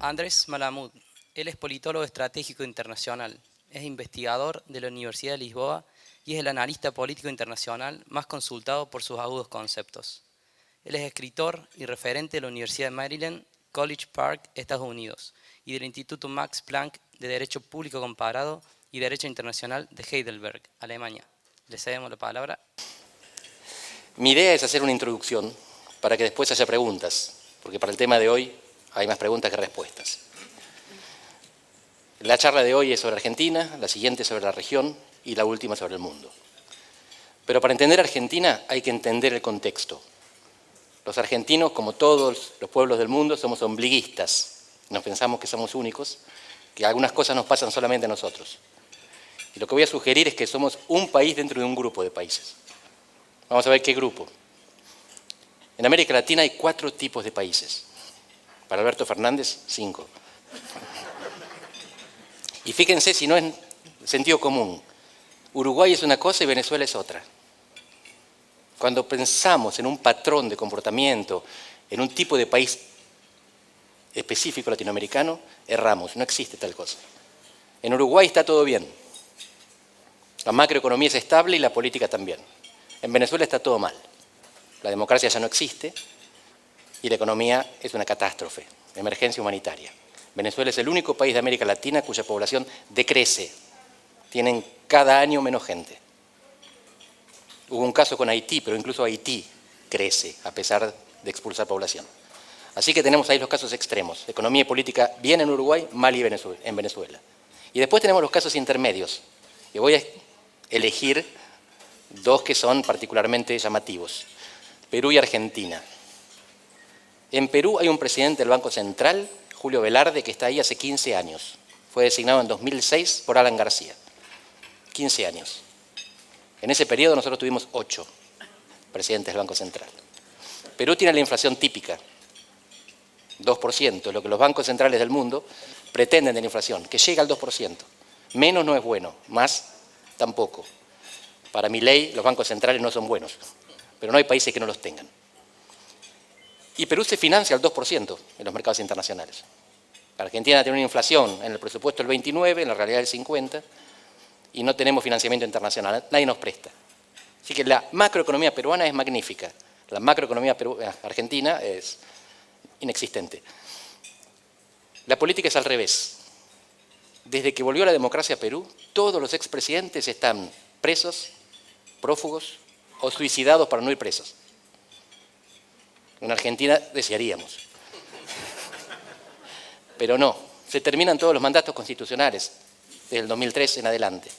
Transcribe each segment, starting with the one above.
Andrés Malamud. Él es politólogo estratégico internacional, es investigador de la Universidad de Lisboa y es el analista político internacional más consultado por sus agudos conceptos. Él es escritor y referente de la Universidad de Maryland, College Park, Estados Unidos, y del Instituto Max Planck de Derecho Público Comparado y Derecho Internacional de Heidelberg, Alemania. Le cedemos la palabra. Mi idea es hacer una introducción para que después haya preguntas, porque para el tema de hoy hay más preguntas que respuestas. La charla de hoy es sobre Argentina, la siguiente sobre la región y la última sobre el mundo. Pero para entender Argentina hay que entender el contexto. Los argentinos, como todos los pueblos del mundo, somos ombliguistas. Nos pensamos que somos únicos, que algunas cosas nos pasan solamente a nosotros. Y lo que voy a sugerir es que somos un país dentro de un grupo de países. Vamos a ver qué grupo. En América Latina hay 4 tipos de países. Para Alberto Fernández, 5. Y fíjense si no es sentido común. Uruguay es una cosa y Venezuela es otra. Cuando pensamos en un patrón de comportamiento, en un tipo de país específico latinoamericano, erramos, no existe tal cosa. En Uruguay está todo bien. La macroeconomía es estable y la política también. En Venezuela está todo mal. La democracia ya no existe y la economía es una catástrofe, emergencia humanitaria. Venezuela es el único país de América Latina cuya población decrece. Tienen cada año menos gente. Hubo un caso con Haití, pero incluso Haití crece a pesar de expulsar población. Así que tenemos ahí los casos extremos. Economía y política bien en Uruguay, mal en Venezuela. Y después tenemos los casos intermedios. Y voy a elegir 2 que son particularmente llamativos. Perú y Argentina. En Perú hay un presidente del Banco Central, Julio Velarde, que está ahí hace 15 años. Fue designado en 2006 por Alan García. 15 años. En ese periodo nosotros tuvimos 8 presidentes del Banco Central. Perú tiene la inflación típica, 2%, lo que los bancos centrales del mundo pretenden de la inflación, que llega al 2%. Menos no es bueno, más tampoco. Para Milei los bancos centrales no son buenos, pero no hay países que no los tengan. Y Perú se financia al 2% en los mercados internacionales. Argentina tiene una inflación en el presupuesto del 29, en la realidad del 50, y no tenemos financiamiento internacional, nadie nos presta. Así que la macroeconomía peruana es magnífica, la macroeconomía argentina es inexistente. La política es al revés. Desde que volvió la democracia a Perú, todos los expresidentes están presos, prófugos o suicidados para no ir presos. En Argentina desearíamos. Pero no, se terminan todos los mandatos constitucionales desde el 2003 en adelante.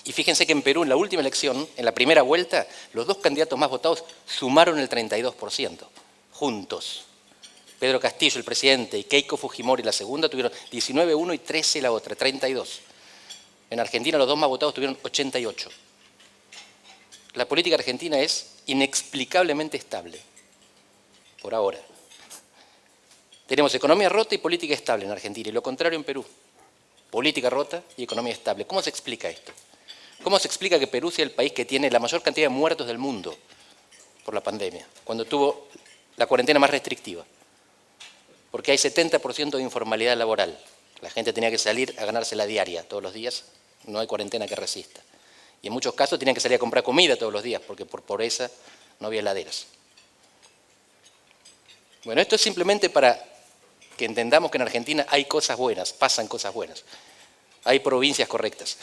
Y fíjense que en Perú, en la última elección, en la primera vuelta, los 2 candidatos más votados sumaron el 32%, juntos. Pedro Castillo, el presidente, y Keiko Fujimori, la segunda, tuvieron 19-1 y 13 la otra, 32. En Argentina los 2 más votados tuvieron 88. La política argentina es inexplicablemente estable, por ahora. Tenemos economía rota y política estable en Argentina, y lo contrario en Perú. Política rota y economía estable. ¿Cómo se explica esto? ¿Cómo se explica que Perú sea el país que tiene la mayor cantidad de muertos del mundo por la pandemia, cuando tuvo la cuarentena más restrictiva? Porque hay 70% de informalidad laboral. La gente tenía que salir a ganarse la diaria todos los días, no hay cuarentena que resista. Y en muchos casos tenían que salir a comprar comida todos los días, porque por pobreza no había heladeras. Bueno, esto es simplemente para que entendamos que en Argentina hay cosas buenas, pasan cosas buenas. Hay provincias correctas.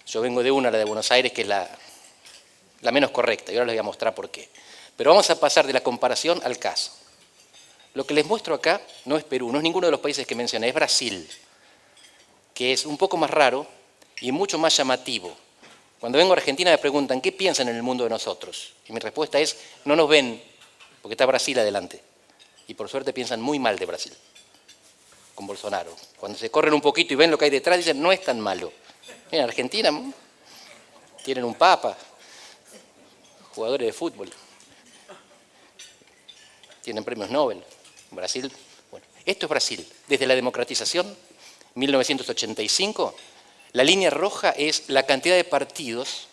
Yo vengo de una, la de Buenos Aires, que es la menos correcta, y ahora les voy a mostrar por qué. Pero vamos a pasar de la comparación al caso. Lo que les muestro acá no es Perú, no es ninguno de los países que mencioné, es Brasil, que es un poco más raro y mucho más llamativo. Cuando vengo a Argentina me preguntan, ¿qué piensan en el mundo de nosotros? Y mi respuesta es, no nos ven, porque está Brasil adelante. Y por suerte piensan muy mal de Brasil, con Bolsonaro. Cuando se corren un poquito y ven lo que hay detrás, dicen, no es tan malo. En Argentina tienen un papa, jugadores de fútbol, tienen premios Nobel. Brasil, bueno, esto es Brasil. Desde la democratización, 1985, la línea roja es la cantidad de partidos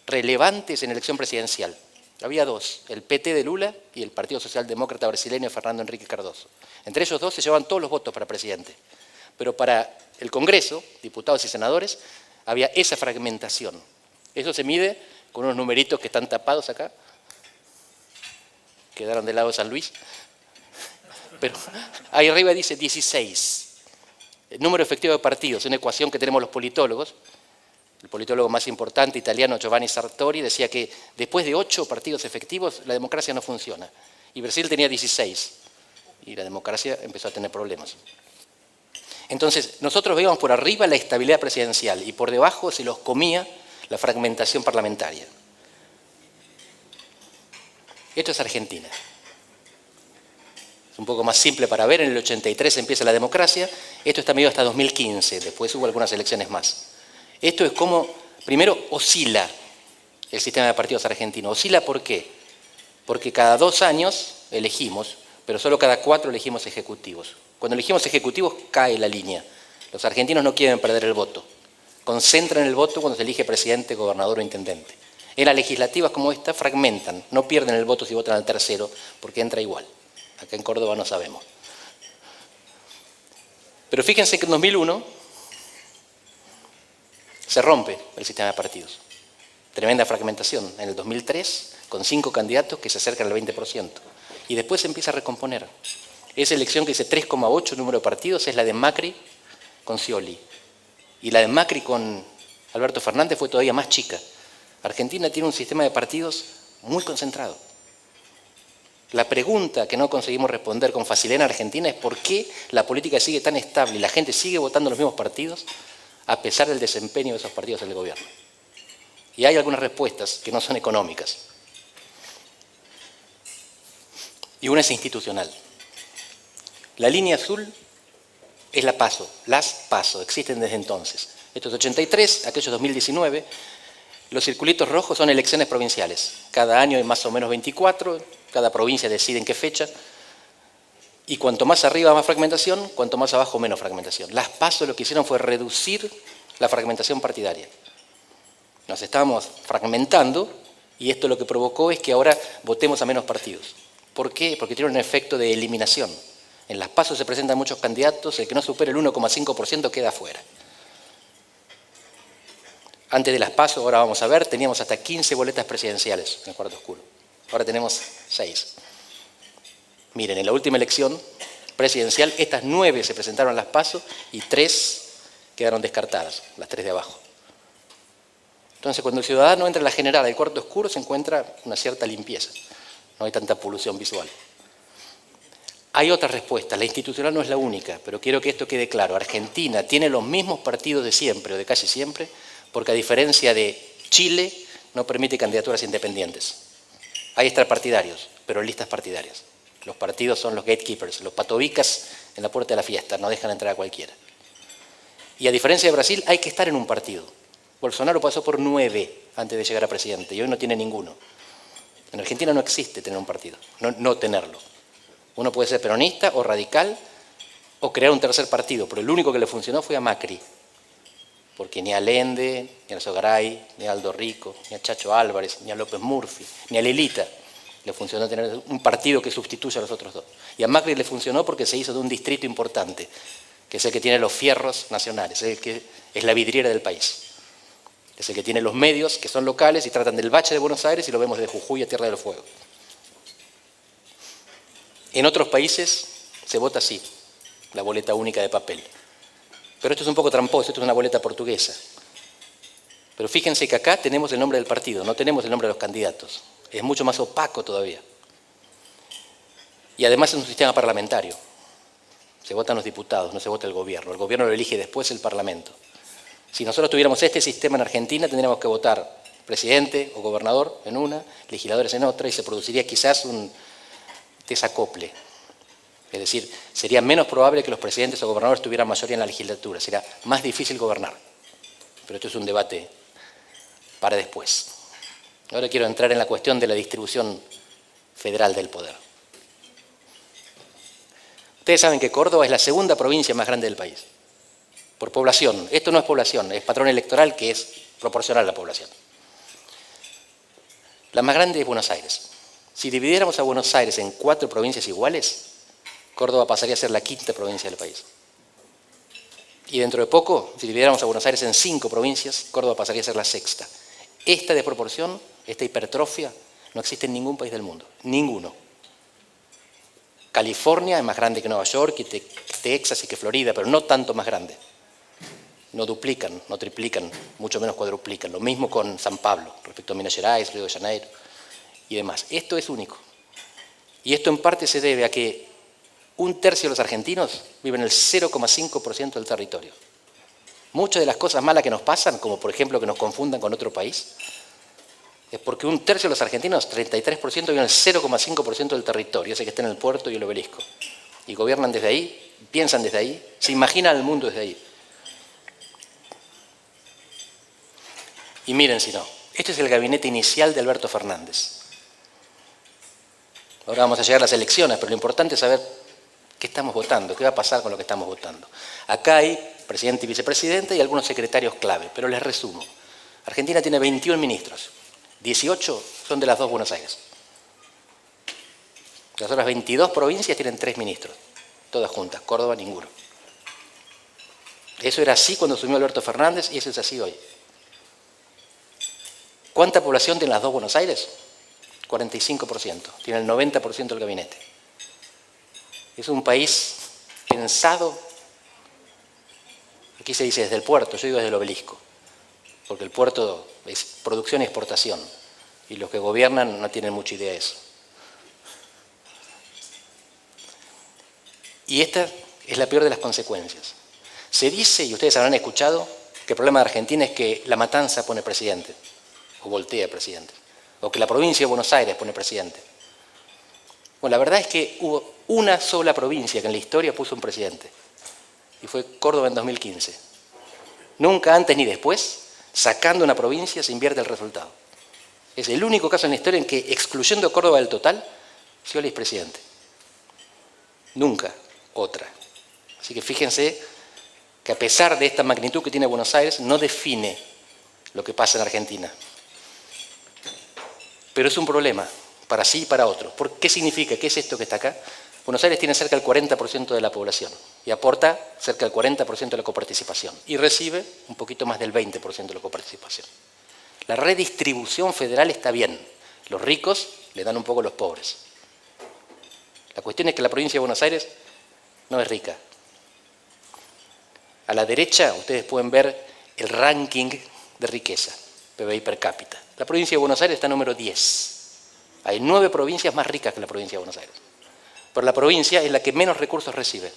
relevantes en elección presidencial. Había dos, el PT de Lula y el Partido Socialdemócrata brasileño de Fernando Henrique Cardoso. Entre ellos dos se llevaban todos los votos para presidente. Pero para el Congreso, diputados y senadores, había esa fragmentación. Eso se mide con unos numeritos que están tapados acá. Quedaron del lado de San Luis. Pero ahí arriba dice 16. El número efectivo de partidos, una ecuación que tenemos los politólogos. El politólogo más importante italiano, Giovanni Sartori, decía que después de 8 partidos efectivos la democracia no funciona. Y Brasil tenía 16. Y la democracia empezó a tener problemas. Entonces, nosotros veíamos por arriba la estabilidad presidencial y por debajo se los comía la fragmentación parlamentaria. Esto es Argentina. Es un poco más simple para ver, en el 83 empieza la democracia, esto está medio hasta 2015, después hubo algunas elecciones más. Esto es como, primero, oscila el sistema de partidos argentino. ¿Oscila por qué? Porque cada 2 años elegimos, pero solo cada 4 elegimos ejecutivos. Cuando elegimos ejecutivos cae la línea. Los argentinos no quieren perder el voto. Concentran el voto cuando se elige presidente, gobernador o intendente. En las legislativas como esta fragmentan, no pierden el voto si votan al tercero, porque entra igual. Acá en Córdoba no sabemos. Pero fíjense que en 2001 se rompe el sistema de partidos. Tremenda fragmentación. En el 2003, con 5 candidatos que se acercan al 20%. Y después se empieza a recomponer. Esa elección que dice 3,8 número de partidos es la de Macri con Scioli. Y la de Macri con Alberto Fernández fue todavía más chica. Argentina tiene un sistema de partidos muy concentrado. La pregunta que no conseguimos responder con facilidad en Argentina es por qué la política sigue tan estable y la gente sigue votando los mismos partidos a pesar del desempeño de esos partidos en el gobierno. Y hay algunas respuestas que no son económicas. Y una es institucional. La línea azul es la PASO, las PASO, existen desde entonces. Esto es 83, aquello es 2019. Los circulitos rojos son elecciones provinciales. Cada año hay más o menos 24, cada provincia decide en qué fecha. Y cuanto más arriba más fragmentación, cuanto más abajo menos fragmentación. Las PASO lo que hicieron fue reducir la fragmentación partidaria. Nos estábamos fragmentando y esto lo que provocó es que ahora votemos a menos partidos. ¿Por qué? Porque tiene un efecto de eliminación. En las PASO se presentan muchos candidatos, el que no supere el 1,5% queda fuera. Antes de las PASO, ahora vamos a ver, teníamos hasta 15 boletas presidenciales en el cuarto oscuro. Ahora tenemos 6. Miren, en la última elección presidencial, estas 9 se presentaron a las PASO y 3 quedaron descartadas, las 3 de abajo. Entonces, cuando el ciudadano entra en la general del cuarto oscuro, se encuentra una cierta limpieza. No hay tanta polución visual. Hay otras respuestas, la institucional no es la única, pero quiero que esto quede claro. Argentina tiene los mismos partidos de siempre, o de casi siempre, porque a diferencia de Chile, no permite candidaturas independientes. Hay extrapartidarios, pero listas partidarias. Los partidos son los gatekeepers, los patobicas en la puerta de la fiesta, no dejan entrar a cualquiera. Y a diferencia de Brasil, hay que estar en un partido. Bolsonaro pasó por 9 antes de llegar a presidente y hoy no tiene ninguno. En Argentina no existe tener un partido, no tenerlo. Uno puede ser peronista o radical o crear un tercer partido, pero el único que le funcionó fue a Macri. Porque ni a Allende, ni a Alzogaray, ni a Aldo Rico, ni a Chacho Álvarez, ni a López Murphy, ni a Lilita le funcionó tener un partido que sustituya a los otros dos. Y a Macri le funcionó porque se hizo de un distrito importante, que es el que tiene los fierros nacionales, es el que es la vidriera del país. Es el que tiene los medios, que son locales, y tratan del Bache de Buenos Aires y lo vemos de Jujuy a Tierra del Fuego. En otros países se vota así, la boleta única de papel. Pero esto es un poco tramposo, esto es una boleta portuguesa. Pero fíjense que acá tenemos el nombre del partido, no tenemos el nombre de los candidatos. Es mucho más opaco todavía. Y además es un sistema parlamentario. Se votan los diputados, no se vota el gobierno. El gobierno lo elige después el Parlamento. Si nosotros tuviéramos este sistema en Argentina, tendríamos que votar presidente o gobernador en una, legisladores en otra, y se produciría quizás un desacople. Es decir, sería menos probable que los presidentes o gobernadores tuvieran mayoría en la legislatura. Será más difícil gobernar. Pero esto es un debate para después. Ahora quiero entrar en la cuestión de la distribución federal del poder. Ustedes saben que Córdoba es la segunda provincia más grande del país. Por población. Esto no es población, es patrón electoral que es proporcional a la población. La más grande es Buenos Aires. Si dividiéramos a Buenos Aires en 4 provincias iguales, Córdoba pasaría a ser la 5ª provincia del país. Y dentro de poco, si dividiéramos a Buenos Aires en 5 provincias, Córdoba pasaría a ser la 6ª. Esta desproporción, esta hipertrofia, no existe en ningún país del mundo. Ninguno. California es más grande que Nueva York, que Texas y que Florida, pero no tanto más grande. No duplican, no triplican, mucho menos cuadruplican. Lo mismo con San Pablo, respecto a Minas Gerais, Río de Janeiro y demás. Esto es único. Y esto en parte se debe a que 1/3 de los argentinos viven el 0,5% del territorio. Muchas de las cosas malas que nos pasan, como por ejemplo que nos confundan con otro país, es porque 1/3 de los argentinos, 33%, viven el 0,5% del territorio, ese que está en el puerto y el obelisco. Y gobiernan desde ahí, piensan desde ahí, se imaginan el mundo desde ahí. Y miren si no, este es el gabinete inicial de Alberto Fernández. Ahora vamos a llegar a las elecciones, pero lo importante es saber qué estamos votando, qué va a pasar con lo que estamos votando. Acá hay presidente y vicepresidente y algunos secretarios clave, pero les resumo. Argentina tiene 21 ministros, 18 son de las 2 Buenos Aires. Las otras 22 provincias tienen 3 ministros, todas juntas, Córdoba ninguno. Eso era así cuando asumió Alberto Fernández y eso es así hoy. ¿Cuánta población tienen las 2 Buenos Aires? 45%, tiene el 90% del gabinete. Es un país pensado, aquí se dice desde el puerto, yo digo desde el obelisco, porque el puerto es producción y exportación, y los que gobiernan no tienen mucha idea de eso. Y esta es la peor de las consecuencias. Se dice, y ustedes habrán escuchado, que el problema de Argentina es que La Matanza pone presidente, o voltea presidente, o que la provincia de Buenos Aires pone presidente. Bueno, la verdad es que hubo una sola provincia que en la historia puso un presidente, y fue Córdoba en 2015. Nunca antes ni después, sacando una provincia, se invierte el resultado. Es el único caso en la historia en que, excluyendo Córdoba del total, Scioli es presidente. Nunca otra. Así que fíjense que a pesar de esta magnitud que tiene Buenos Aires, no define lo que pasa en Argentina. Pero es un problema, para sí y para otros. ¿Qué significa? ¿Qué es esto que está acá? Buenos Aires tiene cerca del 40% de la población y aporta cerca del 40% de la coparticipación y recibe un poquito más del 20% de la coparticipación. La redistribución federal está bien. Los ricos le dan un poco a los pobres. La cuestión es que la provincia de Buenos Aires no es rica. A la derecha ustedes pueden ver el ranking de riqueza, PBI per cápita. La provincia de Buenos Aires está número 10. Hay 9 provincias más ricas que la provincia de Buenos Aires. Pero la provincia es la que menos recursos recibe.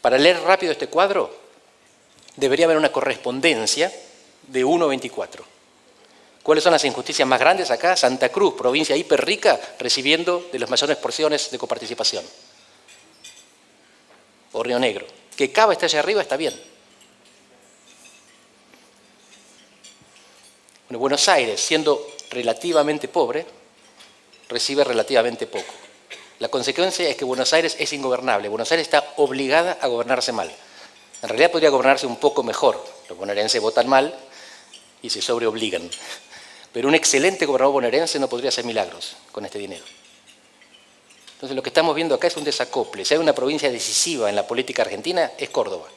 Para leer rápido este cuadro, debería haber una correspondencia de 1,24. ¿Cuáles son las injusticias más grandes acá? Santa Cruz, provincia hiperrica, recibiendo de las mayores porciones de coparticipación. O Río Negro. Que Cava esté allá arriba está bien. Bueno, Buenos Aires, siendo relativamente pobre, recibe relativamente poco. La consecuencia es que Buenos Aires es ingobernable. Buenos Aires está obligada a gobernarse mal. En realidad podría gobernarse un poco mejor. Los bonaerenses votan mal y se sobreobligan. Pero un excelente gobernador bonaerense no podría hacer milagros con este dinero. Entonces lo que estamos viendo acá es un desacople. Si hay una provincia decisiva en la política argentina, es Córdoba.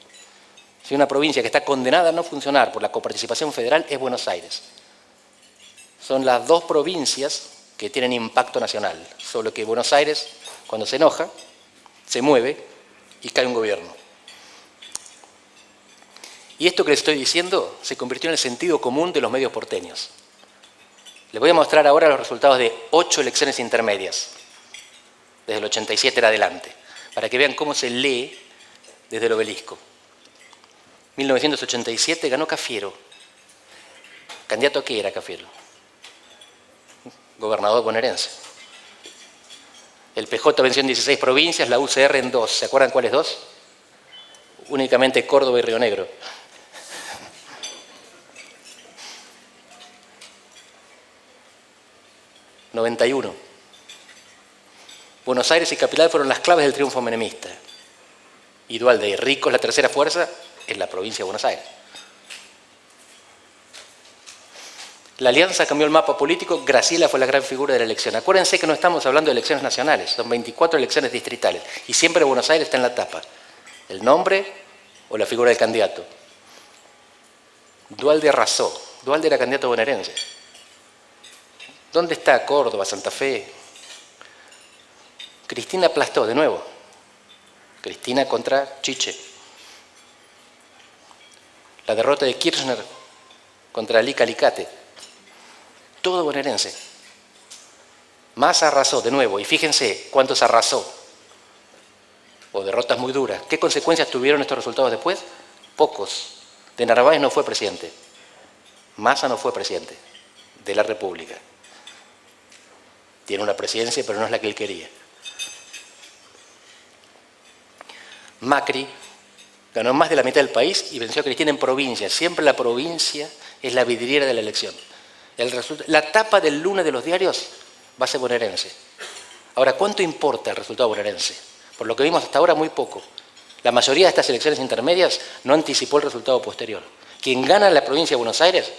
Si hay una provincia que está condenada a no funcionar por la coparticipación federal, es Buenos Aires. Son las 2 provincias que tienen impacto nacional, solo que Buenos Aires, cuando se enoja, se mueve y cae un gobierno. Y esto que les estoy diciendo se convirtió en el sentido común de los medios porteños. Les voy a mostrar ahora los resultados de 8 elecciones intermedias, desde el 87 en adelante, para que vean cómo se lee desde el obelisco. 1987 ganó Cafiero. ¿Candidato a qué era Cafiero? Gobernador bonaerense. El PJ venció en 16 provincias, la UCR en 2. ¿Se acuerdan cuáles 2? Únicamente Córdoba y Río Negro. '91. Buenos Aires y Capital fueron las claves del triunfo menemista. Y Duhalde y Ricos, la tercera fuerza, en la provincia de Buenos Aires. La alianza cambió el mapa político, Graciela fue la gran figura de la elección. Acuérdense que no estamos hablando de elecciones nacionales, son 24 elecciones distritales. Y siempre Buenos Aires está en la tapa. El nombre o la figura del candidato. Duhalde arrasó. Duhalde era candidato bonaerense. ¿Dónde está Córdoba, Santa Fe? Cristina aplastó de nuevo. Cristina contra Chiche. La derrota de Kirchner contra Lica Alicate. Todo bonaerense. Massa arrasó de nuevo. Y fíjense cuántos arrasó. O derrotas muy duras. ¿Qué consecuencias tuvieron estos resultados después? Pocos. De Narváez no fue presidente. Massa no fue presidente de la República. Tiene una presidencia, pero no es la que él quería. Macri ganó más de la mitad del país y venció a Cristina en provincia. Siempre la provincia es la vidriera de la elección. La tapa del lunes de los diarios va a ser bonaerense. Ahora, ¿cuánto importa el resultado bonaerense? Por lo que vimos hasta ahora, muy poco. La mayoría de estas elecciones intermedias no anticipó el resultado posterior. Quien gana en la provincia de Buenos Aires,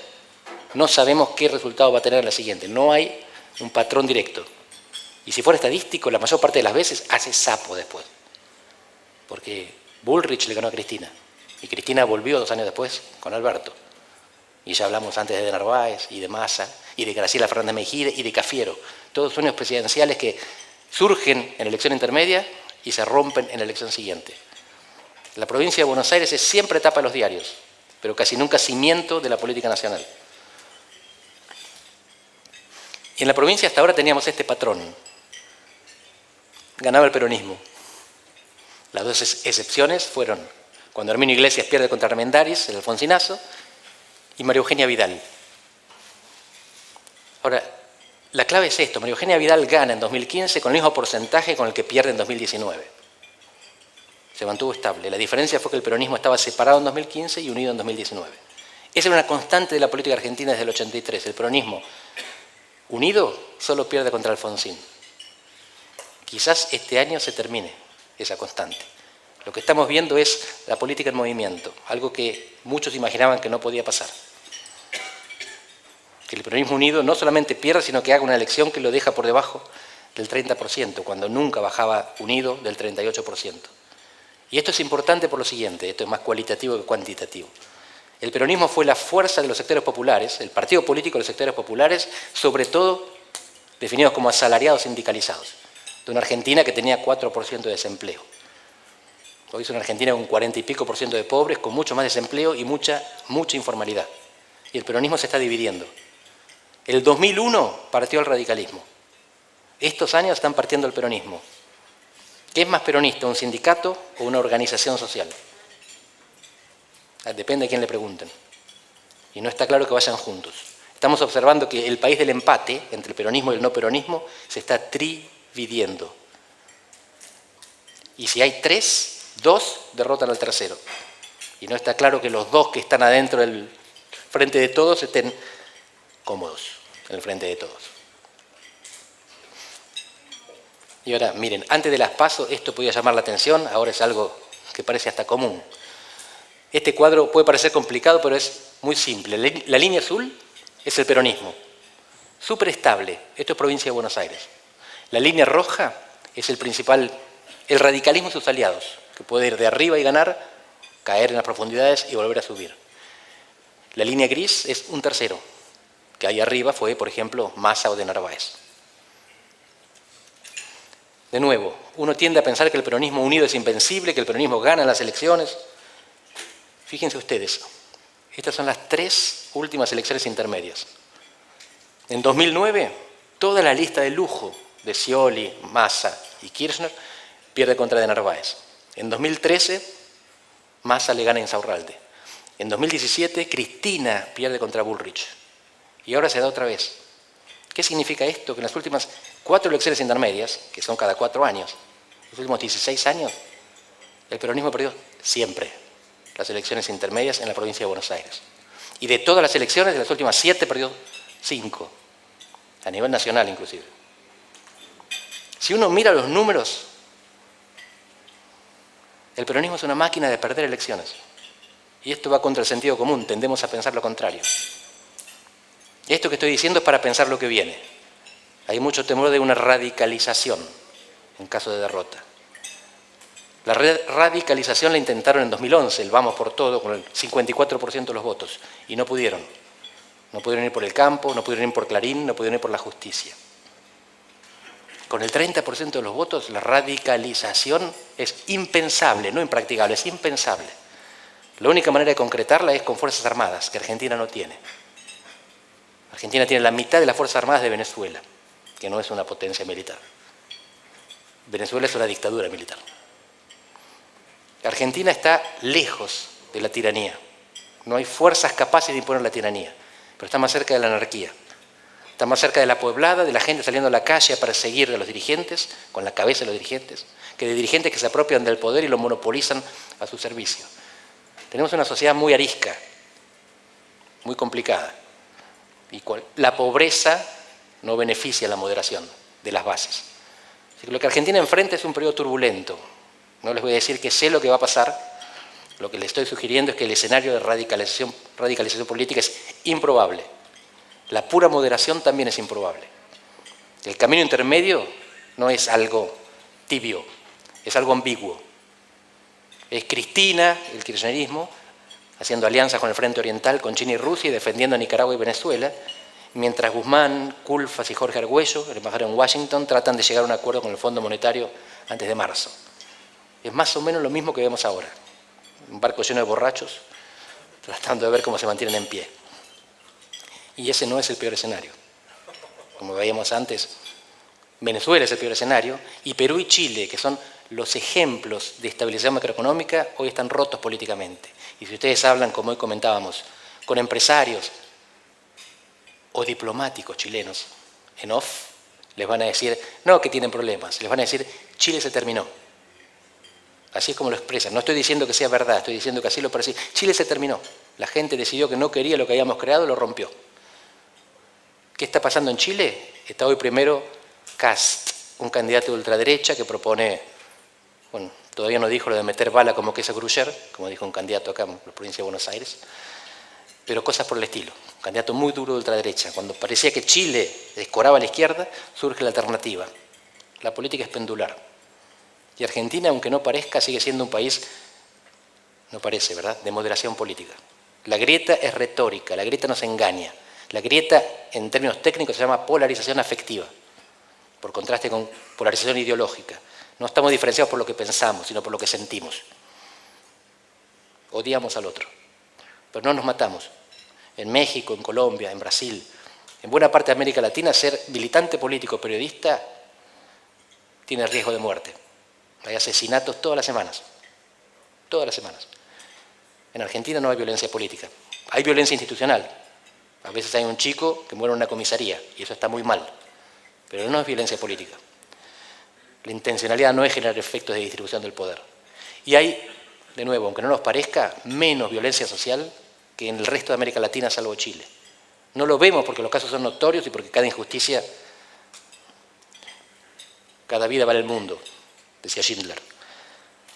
no sabemos qué resultado va a tener en la siguiente. No hay un patrón directo. Y si fuera estadístico, la mayor parte de las veces hace sapo después. Porque Bullrich le ganó a Cristina. Y Cristina volvió 2 años después con Alberto. Y ya hablamos antes de Narváez y de Massa y de Graciela Fernández Mejía y de Cafiero. Todos sueños presidenciales que surgen en la elección intermedia y se rompen en la elección siguiente. La provincia de Buenos Aires es siempre tapa de los diarios, pero casi nunca cimiento de la política nacional. Y en la provincia hasta ahora teníamos este patrón. Ganaba el peronismo. Las dos excepciones fueron cuando Herminio Iglesias pierde contra Armendáriz, el alfonsinazo, y María Eugenia Vidal. Ahora, la clave es esto. María Eugenia Vidal gana en 2015 con el mismo porcentaje con el que pierde en 2019. Se mantuvo estable. La diferencia fue que el peronismo estaba separado en 2015 y unido en 2019. Esa era una constante de la política argentina desde el 83. El peronismo unido solo pierde contra Alfonsín. Quizás este año se termine esa constante. Lo que estamos viendo es la política en movimiento, algo que muchos imaginaban que no podía pasar. Que el peronismo unido no solamente pierda, sino que haga una elección que lo deja por debajo del 30%, cuando nunca bajaba unido del 38%. Y esto es importante por lo siguiente, esto es más cualitativo que cuantitativo. El peronismo fue la fuerza de los sectores populares, el partido político de los sectores populares, sobre todo definidos como asalariados sindicalizados, de una Argentina que tenía 4% de desempleo. Hoy es una Argentina con 40 y pico % de pobres, con mucho más desempleo y mucha informalidad. Y el peronismo se está dividiendo. El 2001 partió el radicalismo. Estos años están partiendo el peronismo. ¿Qué es más peronista, un sindicato o una organización social? Depende de quién le pregunten. Y no está claro que vayan juntos. Estamos observando que el país del empate entre el peronismo y el no peronismo se está dividiendo. Y si hay 3, 2 derrotan al tercero. Y no está claro que los 2 que están adentro del frente de todos estén cómodos en el frente de todos. Y ahora, miren, antes de las PASO esto podía llamar la atención, ahora es algo que parece hasta común. Este cuadro puede parecer complicado, pero es muy simple. La línea azul es el peronismo, súper estable. Esto es provincia de Buenos Aires. La línea roja es el radicalismo y sus aliados, que puede ir de arriba y ganar, caer en las profundidades y volver a subir. La línea gris es un tercero, que ahí arriba fue, por ejemplo, Massa o de Narváez. De nuevo, uno tiende a pensar que el peronismo unido es invencible, que el peronismo gana en las elecciones. Fíjense ustedes, estas son las 3 últimas elecciones intermedias. En 2009, toda la lista de lujo de Scioli, Massa y Kirchner pierde contra de Narváez. En 2013, Massa le gana a Insaurralde. En 2017, Cristina pierde contra Bullrich. Y ahora se da otra vez. ¿Qué significa esto? Que en las últimas 4 elecciones intermedias, que son cada 4 años, los últimos 16 años, el peronismo perdió siempre las elecciones intermedias en la provincia de Buenos Aires. Y de todas las elecciones, de las últimas 7, perdió 5, a nivel nacional inclusive. Si uno mira los números, el peronismo es una máquina de perder elecciones. Y esto va contra el sentido común, tendemos a pensar lo contrario. Esto que estoy diciendo es para pensar lo que viene. Hay mucho temor de una radicalización en caso de derrota. La radicalización la intentaron en 2011, el Vamos por Todo, con el 54% de los votos, y no pudieron. No pudieron ir por el campo, no pudieron ir por Clarín, no pudieron ir por la justicia. Con el 30% de los votos, la radicalización es impensable, no impracticable, es impensable. La única manera de concretarla es con Fuerzas Armadas, que Argentina no tiene. Argentina tiene la mitad de las Fuerzas Armadas de Venezuela, que no es una potencia militar. Venezuela es una dictadura militar. Argentina está lejos de la tiranía. No hay fuerzas capaces de imponer la tiranía, pero está más cerca de la anarquía. Está más cerca de la pueblada, de la gente saliendo a la calle a perseguir a los dirigentes, con la cabeza de los dirigentes, que de dirigentes que se apropian del poder y lo monopolizan a su servicio. Tenemos una sociedad muy arisca, muy complicada, y la pobreza no beneficia la moderación de las bases. Así que lo que Argentina enfrenta es un periodo turbulento. No les voy a decir que sé lo que va a pasar. Lo que les estoy sugiriendo es que el escenario de radicalización política es improbable. La pura moderación también es improbable. El camino intermedio no es algo tibio, es algo ambiguo. Es Cristina, el kirchnerismo, haciendo alianzas con el Frente Oriental, con China y Rusia, y defendiendo a Nicaragua y Venezuela, mientras Guzmán, Culfas y Jorge Argüello, el embajador en Washington, tratan de llegar a un acuerdo con el Fondo Monetario antes de marzo. Es más o menos lo mismo que vemos ahora. Un barco lleno de borrachos, tratando de ver cómo se mantienen en pie. Y ese no es el peor escenario. Como veíamos antes, Venezuela es el peor escenario, y Perú y Chile, que son los ejemplos de estabilización macroeconómica, hoy están rotos políticamente. Y si ustedes hablan, como hoy comentábamos, con empresarios o diplomáticos chilenos en off, les van a decir, no que tienen problemas, les van a decir, Chile se terminó. Así es como lo expresan. No estoy diciendo que sea verdad, estoy diciendo que así lo parece. Chile se terminó. La gente decidió que no quería lo que habíamos creado, lo rompió. ¿Qué está pasando en Chile? Está hoy primero Kast, un candidato de ultraderecha que propone, bueno, todavía no dijo lo de meter bala como queso Gruyère, como dijo un candidato acá en la provincia de Buenos Aires, pero cosas por el estilo. Un candidato muy duro de ultraderecha. Cuando parecía que Chile escoraba a la izquierda, surge la alternativa. La política es pendular. Y Argentina, aunque no parezca, sigue siendo un país, no parece, ¿verdad?, de moderación política. La grieta es retórica, la grieta nos engaña. La grieta, en términos técnicos, se llama polarización afectiva, por contraste con polarización ideológica. No estamos diferenciados por lo que pensamos, sino por lo que sentimos. Odiamos al otro, pero no nos matamos. En México, en Colombia, en Brasil, en buena parte de América Latina, ser militante político, periodista, tiene riesgo de muerte. Hay asesinatos todas las semanas. Todas las semanas. En Argentina no hay violencia política. Hay violencia institucional. A veces hay un chico que muere en una comisaría y eso está muy mal. Pero no es violencia política. La intencionalidad no es generar efectos de distribución del poder. Y hay, de nuevo, aunque no nos parezca, menos violencia social que en el resto de América Latina, salvo Chile. No lo vemos porque los casos son notorios y porque cada injusticia, cada vida vale el mundo, decía Schindler.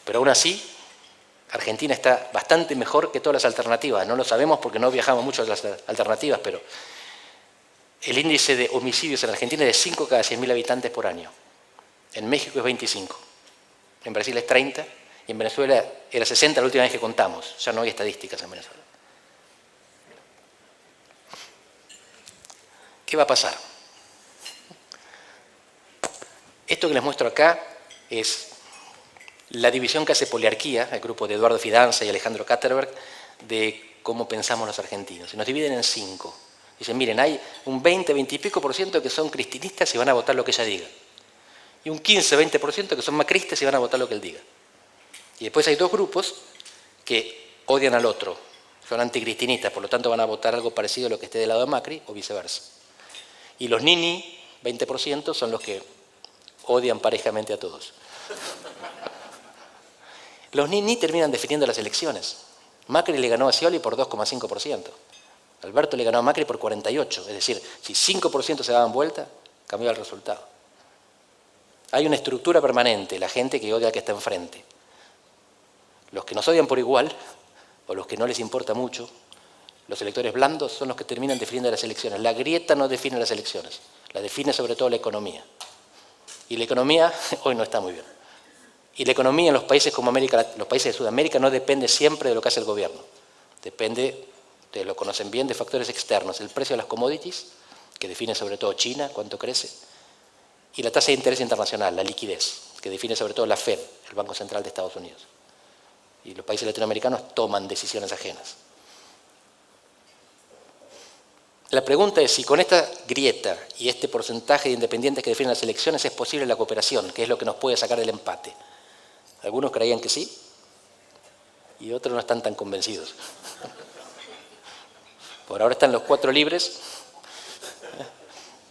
Pero aún así, Argentina está bastante mejor que todas las alternativas. No lo sabemos porque no viajamos mucho a las alternativas, pero el índice de homicidios en Argentina es de 5 cada 100.000 habitantes por año. En México es 25. En Brasil es 30. Y en Venezuela era 60 la última vez que contamos. Ya no hay estadísticas en Venezuela. ¿Qué va a pasar? Esto que les muestro acá es la división que hace Poliarquía, el grupo de Eduardo Fidanza y Alejandro Katterberg, de cómo pensamos los argentinos. Y nos dividen en 5. Dicen, miren, hay un 20, 20 y pico % que son cristinistas y van a votar lo que ella diga. Y un 15, 20% que son macristas y van a votar lo que él diga. Y después hay 2 grupos que odian al otro, son anticristinistas, por lo tanto van a votar algo parecido a lo que esté del lado de Macri o viceversa. Y los nini, 20%, son los que odian parejamente a todos. Los nini terminan definiendo las elecciones. Macri le ganó a Scioli por 2,5%. Alberto le ganó a Macri por 48%. Es decir, si 5% se daban vuelta, cambiaba el resultado. Hay una estructura permanente, la gente que odia al que está enfrente. Los que nos odian por igual, o los que no les importa mucho, Los electores blandos son los que terminan definiendo las elecciones. La grieta no define las elecciones, la define sobre todo la economía. Y la economía hoy no está muy bien. Y la economía en los países como los países de Sudamérica no depende siempre de lo que hace el gobierno. Depende, ustedes lo conocen bien, de factores externos. El precio de las commodities, que define sobre todo China, cuánto crece, y la tasa de interés internacional, la liquidez, que define sobre todo la Fed, el Banco Central de Estados Unidos. Y los países latinoamericanos toman decisiones ajenas. La pregunta es si con esta grieta y este porcentaje de independientes que definen las elecciones es posible la cooperación, que es lo que nos puede sacar del empate. Algunos creían que sí y otros no están tan convencidos. Por ahora están los 4 libres.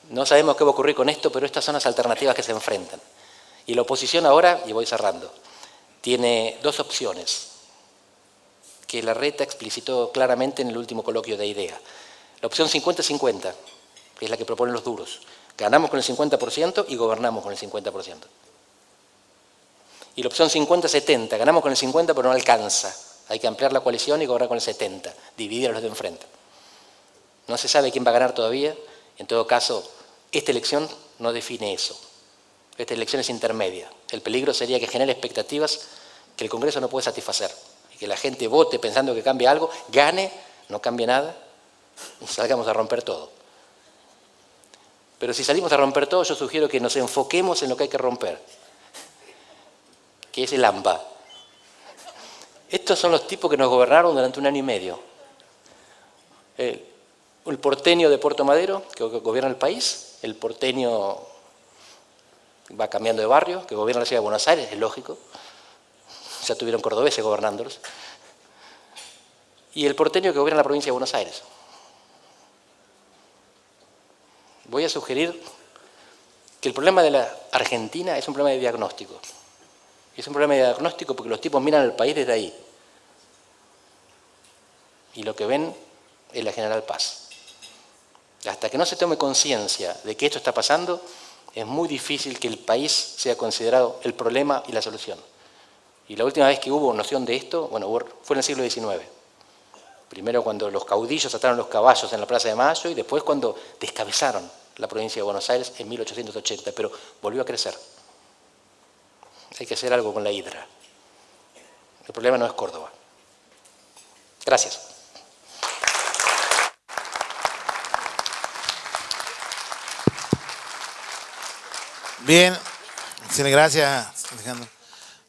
No sabemos qué va a ocurrir con esto, pero estas son las alternativas que se enfrentan. Y la oposición ahora, y voy cerrando, tiene 2 opciones que Larreta explicitó claramente en el último coloquio de IDEA. La opción 50-50, que es la que proponen los duros. Ganamos con el 50% y gobernamos con el 50%. Y la opción 50-70, ganamos con el 50% pero no alcanza. Hay que ampliar la coalición y gobernar con el 70%, dividir a los de enfrente. No se sabe quién va a ganar todavía. En todo caso, esta elección no define eso. Esta elección es intermedia. El peligro sería que genere expectativas que el Congreso no puede satisfacer. Y que la gente vote pensando que cambie algo, gane, no cambie nada, y salgamos a romper todo. Pero si salimos a romper todo, yo sugiero que nos enfoquemos en lo que hay que romper, que es el AMBA. Estos son los tipos que nos gobernaron durante 1 año y medio. El porteño de Puerto Madero, que gobierna el país, el porteño va cambiando de barrio, que gobierna la ciudad de Buenos Aires, es lógico, ya tuvieron cordobeses gobernándolos, y el porteño que gobierna la provincia de Buenos Aires. Voy a sugerir que el problema de la Argentina es un problema de diagnóstico. Y es un problema de diagnóstico porque los tipos miran al país desde ahí. Y lo que ven es la General Paz. Hasta que no se tome conciencia de que esto está pasando, es muy difícil que el país sea considerado el problema y la solución. Y la última vez que hubo noción de esto, bueno, fue en el siglo XIX. Primero cuando los caudillos ataron los caballos en la Plaza de Mayo y después cuando descabezaron la provincia de Buenos Aires en 1880, pero volvió a crecer. Hay que hacer algo con la hidra. El problema no es Córdoba. Gracias. Bien, gracias, Alejandro.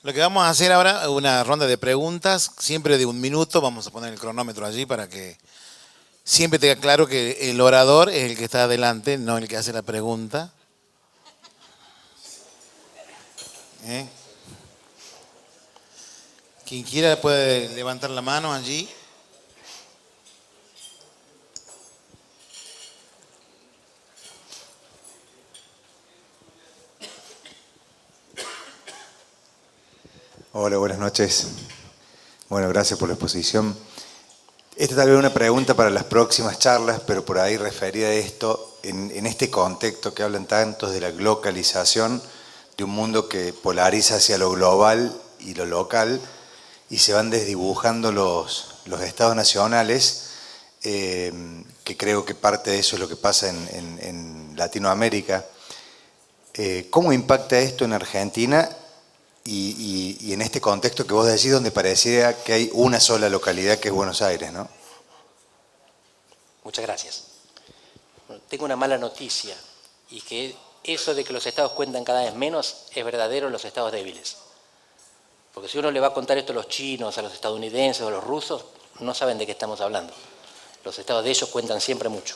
Lo que vamos a hacer ahora es una ronda de preguntas, siempre de 1 minuto. Vamos a poner el cronómetro allí para que siempre tenga claro que el orador es el que está adelante, no el que hace la pregunta. Quien quiera puede levantar la mano allí. Hola, buenas noches. Bueno, gracias por la exposición. Esta tal vez una pregunta para las próximas charlas, pero por ahí referida a esto, en este contexto que hablan tantos de la globalización, de un mundo que polariza hacia lo global y lo local, y se van desdibujando los estados nacionales, que creo que parte de eso es lo que pasa en Latinoamérica. ¿Cómo impacta esto en Argentina? Y en este contexto que vos decís, donde pareciera que hay una sola localidad que es Buenos Aires, ¿no? Muchas gracias. Bueno, tengo una mala noticia, y que eso de que los estados cuentan cada vez menos es verdadero en los estados débiles. Porque si uno le va a contar esto a los chinos, a los estadounidenses o a los rusos, no saben de qué estamos hablando. Los estados de ellos cuentan siempre mucho.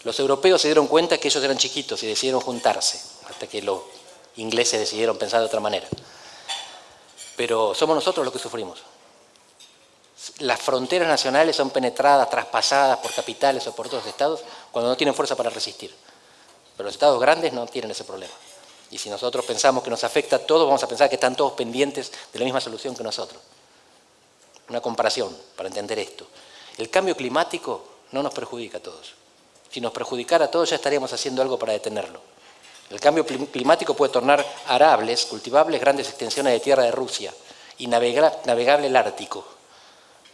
Los europeos se dieron cuenta que ellos eran chiquitos y decidieron juntarse, hasta que los ingleses decidieron pensar de otra manera. Pero somos nosotros los que sufrimos. Las fronteras nacionales son penetradas, traspasadas por capitales o por otros estados cuando no tienen fuerza para resistir. Pero los estados grandes no tienen ese problema. Y si nosotros pensamos que nos afecta a todos, vamos a pensar que están todos pendientes de la misma solución que nosotros. Una comparación para entender esto. El cambio climático no nos perjudica a todos. Si nos perjudicara a todos ya estaríamos haciendo algo para detenerlo. El cambio climático puede tornar arables, cultivables, grandes extensiones de tierra de Rusia y navegable el Ártico.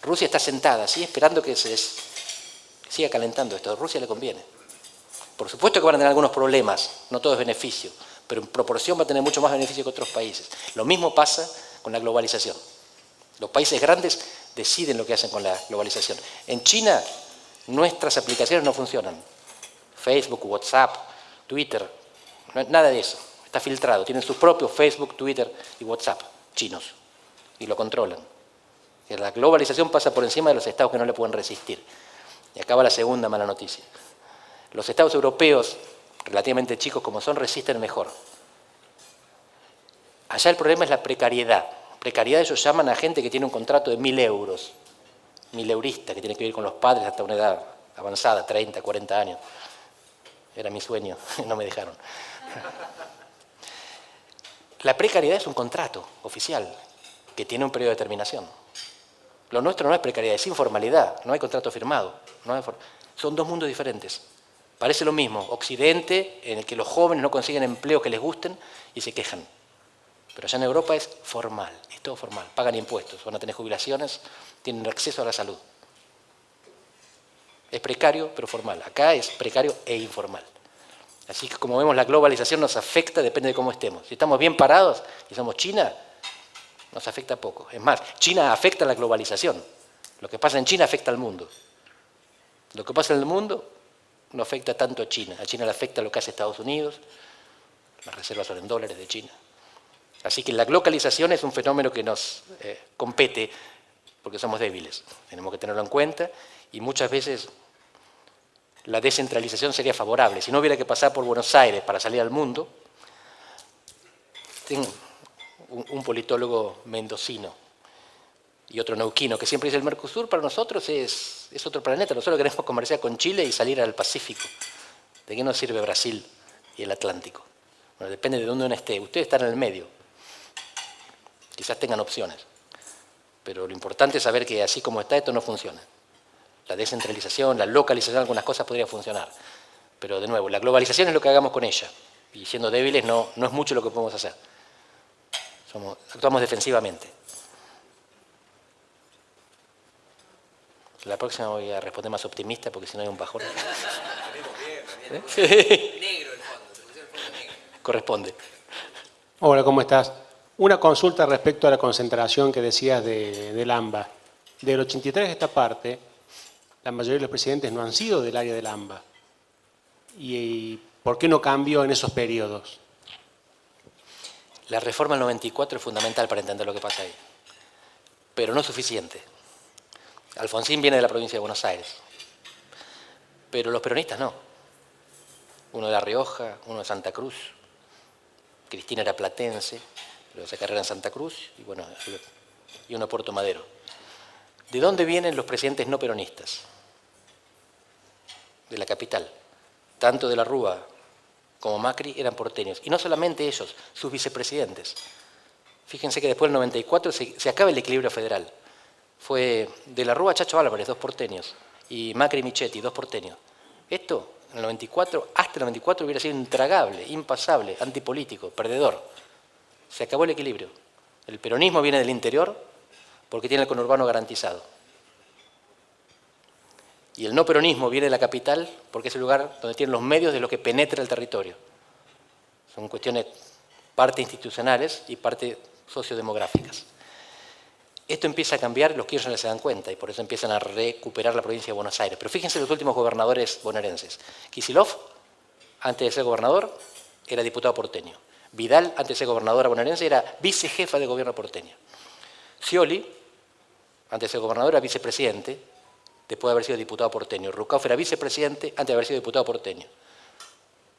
Rusia está sentada, así esperando que siga calentando esto. A Rusia le conviene. Por supuesto que van a tener algunos problemas, no todo es beneficio, pero en proporción va a tener mucho más beneficio que otros países. Lo mismo pasa con la globalización. Los países grandes deciden lo que hacen con la globalización. En China, nuestras aplicaciones no funcionan. Facebook, WhatsApp, Twitter, nada de eso. Está filtrado. Tienen sus propios Facebook, Twitter y WhatsApp, chinos, y lo controlan. La globalización pasa por encima de los estados que no le pueden resistir. Y acaba la segunda mala noticia. Los estados europeos, relativamente chicos como son, resisten mejor. Allá el problema es la precariedad. Precariedad ellos llaman a gente que tiene un contrato de 1.000 euros, 1.000 euristas, que tiene que vivir con los padres hasta una edad avanzada, 30, 40 años. Era mi sueño, no me dejaron. La precariedad es un contrato oficial que tiene un periodo de terminación. Lo nuestro no es precariedad, es informalidad, no hay contrato firmado. Son dos mundos diferentes. Parece lo mismo, Occidente, en el que los jóvenes no consiguen empleos que les gusten y se quejan. Pero allá en Europa es formal, es todo formal. Pagan impuestos, van a tener jubilaciones, tienen acceso a la salud. Es precario, pero formal. Acá es precario e informal. Así que como vemos, la globalización nos afecta, depende de cómo estemos. Si estamos bien parados y somos China, nos afecta poco. Es más, China afecta a la globalización. Lo que pasa en China afecta al mundo. Lo que pasa en el mundo no afecta tanto a China. A China le afecta lo que hace Estados Unidos, las reservas son en dólares de China. Así que la globalización es un fenómeno que nos compete porque somos débiles. Tenemos que tenerlo en cuenta y muchas veces la descentralización sería favorable. Si no hubiera que pasar por Buenos Aires para salir al mundo, tengo un politólogo mendocino y otro neuquino que siempre dice el Mercosur para nosotros es otro planeta. Nosotros queremos comerciar con Chile y salir al Pacífico. ¿De qué nos sirve Brasil y el Atlántico? Bueno, depende de dónde uno esté. Ustedes están en el medio. Quizás tengan opciones. Pero lo importante es saber que así como está esto no funciona. La descentralización, la localización, algunas cosas podría funcionar. Pero de nuevo, la globalización es lo que hagamos con ella. Y siendo débiles no es mucho lo que podemos hacer. Actuamos defensivamente. La próxima voy a responder más optimista porque si no hay un bajón. Negro el fondo, se puso el fondo negro. Corresponde. Hola, ¿cómo estás? Una consulta respecto a la concentración que decías del AMBA. Del 83 a esta parte, la mayoría de los presidentes no han sido del área del AMBA. ¿Y por qué no cambió en esos periodos? La reforma del 94 es fundamental para entender lo que pasa ahí, pero no es suficiente. Alfonsín viene de la provincia de Buenos Aires, pero los peronistas no. Uno de La Rioja, uno de Santa Cruz, Cristina era platense, pero hace carrera en Santa Cruz, y uno de Puerto Madero. ¿De dónde vienen los presidentes no peronistas? De la capital. Tanto de la Rúa como Macri eran porteños. Y no solamente ellos, sus vicepresidentes. Fíjense que después del 94 se acaba el equilibrio federal. Fue de la Rúa Chacho Álvarez, 2 porteños, y Macri Michetti, 2 porteños. Esto, en el 94, hasta el 94 hubiera sido intragable, impasable, antipolítico, perdedor. Se acabó el equilibrio. El peronismo viene del interior porque tiene el conurbano garantizado. Y el no peronismo viene de la capital porque es el lugar donde tienen los medios de lo que penetra el territorio. Son cuestiones parte institucionales y parte sociodemográficas. Esto empieza a cambiar, los kirchner se dan cuenta y por eso empiezan a recuperar la provincia de Buenos Aires. Pero fíjense los últimos gobernadores bonaerenses. Kicillof, antes de ser gobernador, era diputado porteño. Vidal, antes de ser gobernadora bonaerense, era vicejefa de gobierno porteño. Scioli, antes de ser gobernador, era vicepresidente, después de haber sido diputado porteño. Rucauf era vicepresidente antes de haber sido diputado porteño.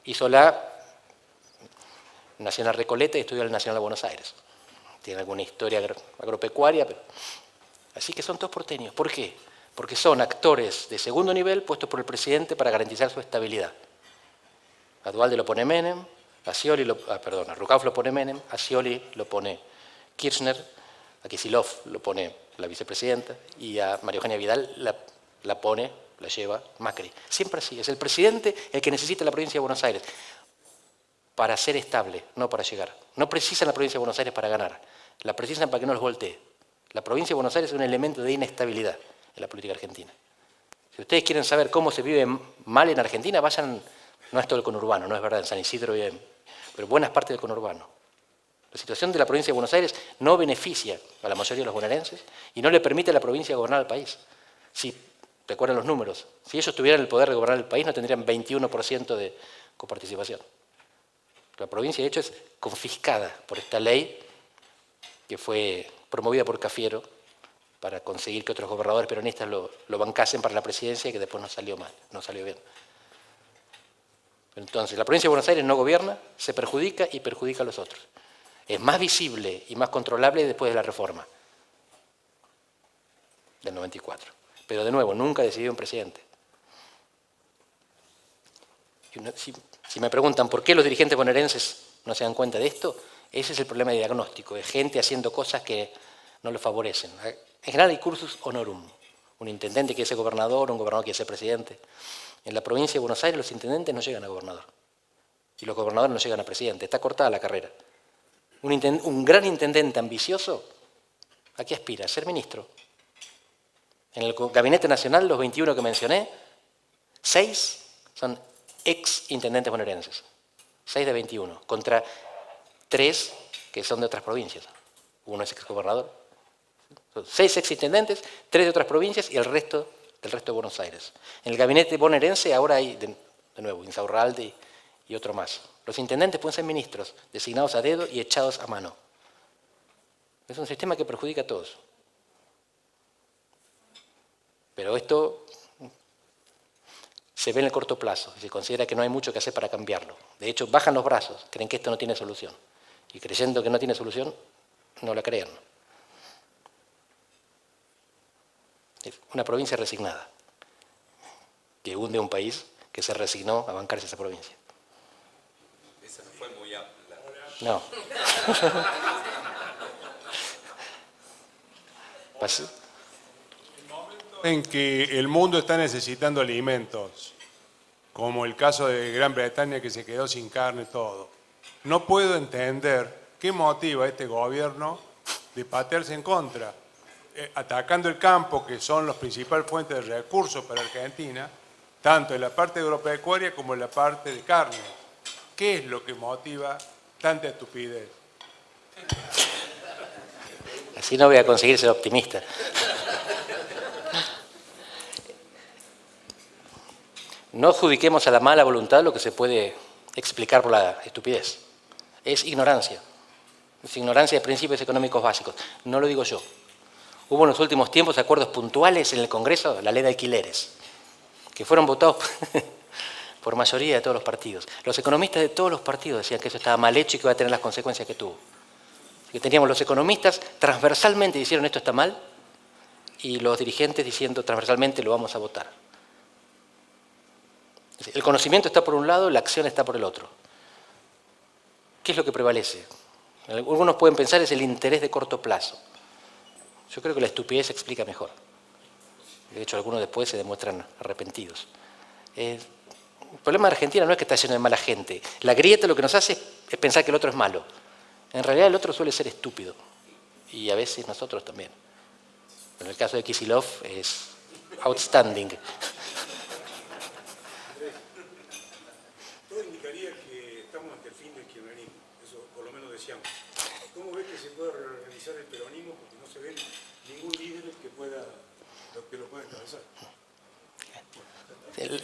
Y Solá nació en la Recoleta y estudió en el Nacional de Buenos Aires. Tiene alguna historia agropecuaria, pero... Así que son todos porteños. ¿Por qué? Porque son actores de segundo nivel puestos por el presidente para garantizar su estabilidad. A Duhalde lo pone Menem, a Rucauf lo pone Menem, a Scioli lo pone Kirchner, a Kicillof lo pone la vicepresidenta y a María Eugenia Vidal la lleva Macri. Siempre así, es el presidente el que necesita la provincia de Buenos Aires para ser estable, no para llegar. No precisan la provincia de Buenos Aires para ganar, la precisan para que no los voltee. La provincia de Buenos Aires es un elemento de inestabilidad en la política argentina. Si ustedes quieren saber cómo se vive mal en Argentina, vayan, no es todo el conurbano, no es verdad, en San Isidro bien, pero buenas partes del conurbano. La situación de la provincia de Buenos Aires no beneficia a la mayoría de los bonaerenses y no le permite a la provincia gobernar el país. Si recuerdan los números, si ellos tuvieran el poder de gobernar el país no tendrían 21% de coparticipación. La provincia, de hecho, es confiscada por esta ley que fue promovida por Cafiero para conseguir que otros gobernadores peronistas lo bancasen para la presidencia y que después no salió mal, no salió bien. Entonces, la provincia de Buenos Aires no gobierna, se perjudica y perjudica a los otros. Es más visible y más controlable después de la reforma del 94. Pero de nuevo, nunca decidió un presidente. Si me preguntan por qué los dirigentes bonaerenses no se dan cuenta de esto, ese es el problema de diagnóstico, de gente haciendo cosas que no le favorecen. En general hay cursus honorum. Un intendente quiere ser gobernador, un gobernador quiere ser presidente. En la provincia de Buenos Aires los intendentes no llegan a gobernador. Y los gobernadores no llegan a presidente. Está cortada la carrera. Un gran intendente ambicioso, ¿a qué aspira? A ser ministro. En el Gabinete Nacional, los 21 que mencioné, 6 son ex intendentes bonaerenses. 6 de 21, contra 3 que son de otras provincias. Uno es exgobernador. 6 ex intendentes, 3 de otras provincias y el resto del resto de Buenos Aires. En el gabinete bonaerense ahora hay, de nuevo, Insaurralde y otro más. Los intendentes pueden ser ministros, designados a dedo y echados a mano. Es un sistema que perjudica a todos. Pero esto se ve en el corto plazo y se considera que no hay mucho que hacer para cambiarlo. De hecho, bajan los brazos, creen que esto no tiene solución. Y creyendo que no tiene solución, no la crean. Es una provincia resignada, que hunde un país que se resignó a bancarse esa provincia. Esa no fue muy amplia. No. En que el mundo está necesitando alimentos, como el caso de Gran Bretaña que se quedó sin carne y todo. No puedo entender qué motiva a este gobierno de patearse en contra, atacando el campo, que son las principales fuentes de recursos para Argentina, tanto en la parte agropecuaria como en la parte de carne. ¿Qué es lo que motiva tanta estupidez? Así no voy a conseguir ser optimista. No adjudiquemos a la mala voluntad lo que se puede explicar por la estupidez. Es ignorancia. Es ignorancia de principios económicos básicos. No lo digo yo. Hubo en los últimos tiempos acuerdos puntuales en el Congreso, la ley de alquileres, que fueron votados por mayoría de todos los partidos. Los economistas de todos los partidos decían que eso estaba mal hecho y que iba a tener las consecuencias que tuvo. Que teníamos los economistas transversalmente dijeron esto está mal y los dirigentes diciendo transversalmente lo vamos a votar. El conocimiento está por un lado, la acción está por el otro. ¿Qué es lo que prevalece? Algunos pueden pensar es el interés de corto plazo. Yo creo que la estupidez se explica mejor. De hecho, algunos después se demuestran arrepentidos. El problema de Argentina no es que está lleno de mala gente. La grieta lo que nos hace es pensar que el otro es malo. En realidad el otro suele ser estúpido. Y a veces nosotros también. En el caso de Kicillof es outstanding. Todo indicaría que estamos ante el fin del kirchnerismo. Eso por lo menos decíamos. ¿Cómo ves que se puede reorganizar el peronismo? Porque no se ve ningún líder que lo pueda encabezar.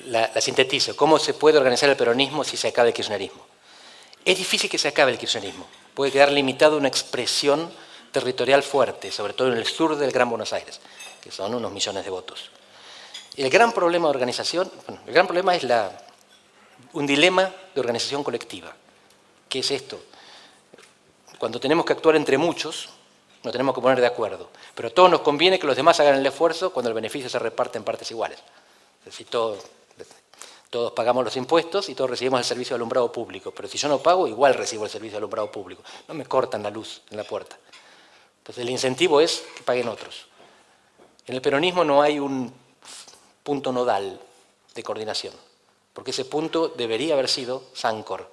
La sintetizo. ¿Cómo se puede organizar el peronismo si se acaba el kirchnerismo? Es difícil que se acabe el kirchnerismo. Puede quedar limitado a una expresión territorial fuerte, sobre todo en el sur del Gran Buenos Aires, que son unos millones de votos. El gran problema de organización, el gran problema es un dilema de organización colectiva. ¿Qué es esto? Cuando tenemos que actuar entre muchos, nos tenemos que poner de acuerdo. Pero a todos nos conviene que los demás hagan el esfuerzo cuando el beneficio se reparte en partes iguales. Es decir, todos pagamos los impuestos y todos recibimos el servicio de alumbrado público. Pero si yo no pago, igual recibo el servicio de alumbrado público. No me cortan la luz en la puerta. Entonces el incentivo es que paguen otros. En el peronismo no hay un punto nodal de coordinación, porque ese punto debería haber sido Sancor,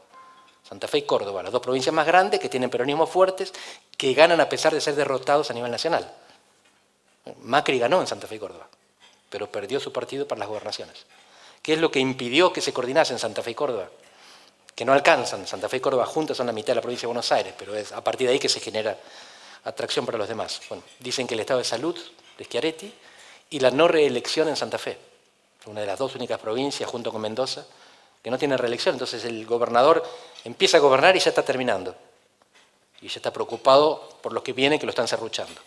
Santa Fe y Córdoba, las dos provincias más grandes que tienen peronismos fuertes, que ganan a pesar de ser derrotados a nivel nacional. Macri ganó en Santa Fe y Córdoba, pero perdió su partido para las gobernaciones. ¿Qué es lo que impidió que se coordinase en Santa Fe y Córdoba? Que no alcanzan. Santa Fe y Córdoba juntas son la mitad de la provincia de Buenos Aires, pero es a partir de ahí que se genera atracción para los demás. Bueno, dicen que el estado de salud de Schiaretti y la no reelección en Santa Fe, una de las dos únicas provincias junto con Mendoza que no tiene reelección. Entonces el gobernador empieza a gobernar y ya está terminando. Y ya está preocupado por los que vienen, que lo están serruchando.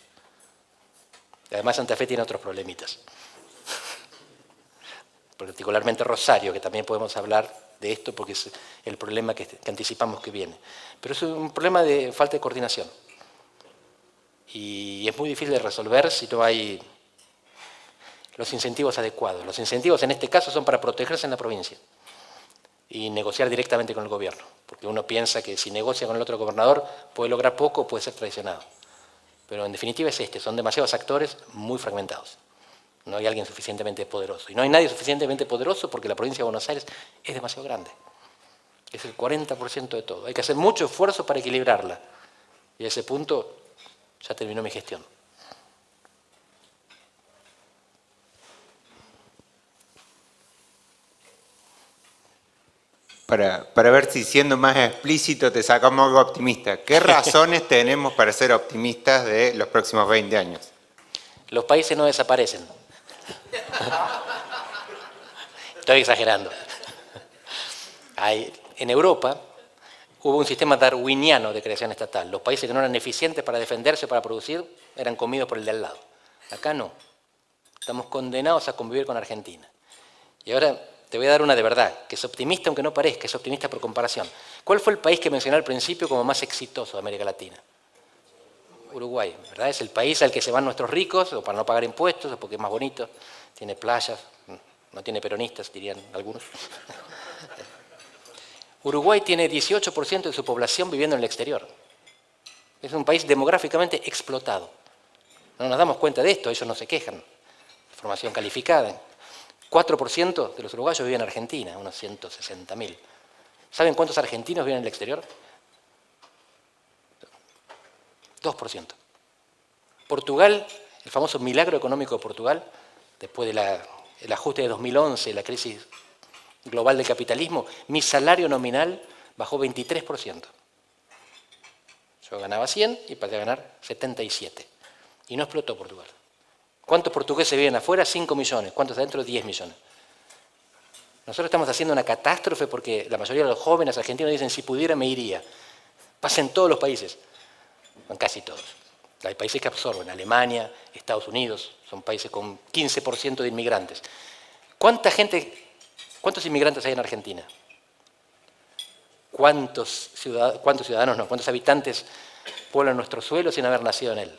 Además Santa Fe tiene otros problemitas. Particularmente Rosario, que también podemos hablar de esto porque es el problema que anticipamos que viene. Pero es un problema de falta de coordinación. Y es muy difícil de resolver si no hay los incentivos adecuados. Los incentivos en este caso son para protegerse en la provincia y negociar directamente con el gobierno, porque uno piensa que si negocia con el otro gobernador puede lograr poco o puede ser traicionado. Pero en definitiva es son demasiados actores muy fragmentados. No hay alguien suficientemente poderoso. Y no hay nadie suficientemente poderoso porque la provincia de Buenos Aires es demasiado grande. Es el 40% de todo. Hay que hacer mucho esfuerzo para equilibrarla. Y a ese punto ya terminó mi gestión. Para ver si siendo más explícito te sacamos algo optimista. ¿Qué razones tenemos para ser optimistas de los próximos 20 años? Los países no desaparecen. Estoy exagerando. En Europa hubo un sistema darwiniano de creación estatal. Los países que no eran eficientes para defenderse o para producir eran comidos por el de al lado. Acá no. Estamos condenados a convivir con Argentina. Y ahora te voy a dar una de verdad, que es optimista aunque no parezca, es optimista por comparación. ¿Cuál fue el país que mencioné al principio como más exitoso de América Latina? Uruguay, ¿verdad? Es el país al que se van nuestros ricos, o para no pagar impuestos, o porque es más bonito, tiene playas, no tiene peronistas, dirían algunos. Uruguay tiene 18% de su población viviendo en el exterior. Es un país demográficamente explotado. No nos damos cuenta de esto, ellos no se quejan. Formación calificada. 4% de los uruguayos viven en Argentina, unos 160.000. ¿Saben cuántos argentinos viven en el exterior? 2%. Portugal, el famoso milagro económico de Portugal, después del ajuste de 2011, la crisis global del capitalismo, mi salario nominal bajó 23%. Yo ganaba 100 y pasé a ganar 77. Y no explotó Portugal. ¿Cuántos portugueses viven afuera? 5 millones. ¿Cuántos adentro? 10 millones. Nosotros estamos haciendo una catástrofe porque la mayoría de los jóvenes argentinos dicen, si pudiera me iría. Pasa en todos los países. En casi todos. Hay países que absorben, Alemania, Estados Unidos, son países con 15% de inmigrantes. ¿Cuántos inmigrantes hay en Argentina? ¿Cuántos habitantes pueblan nuestro suelo sin haber nacido en él?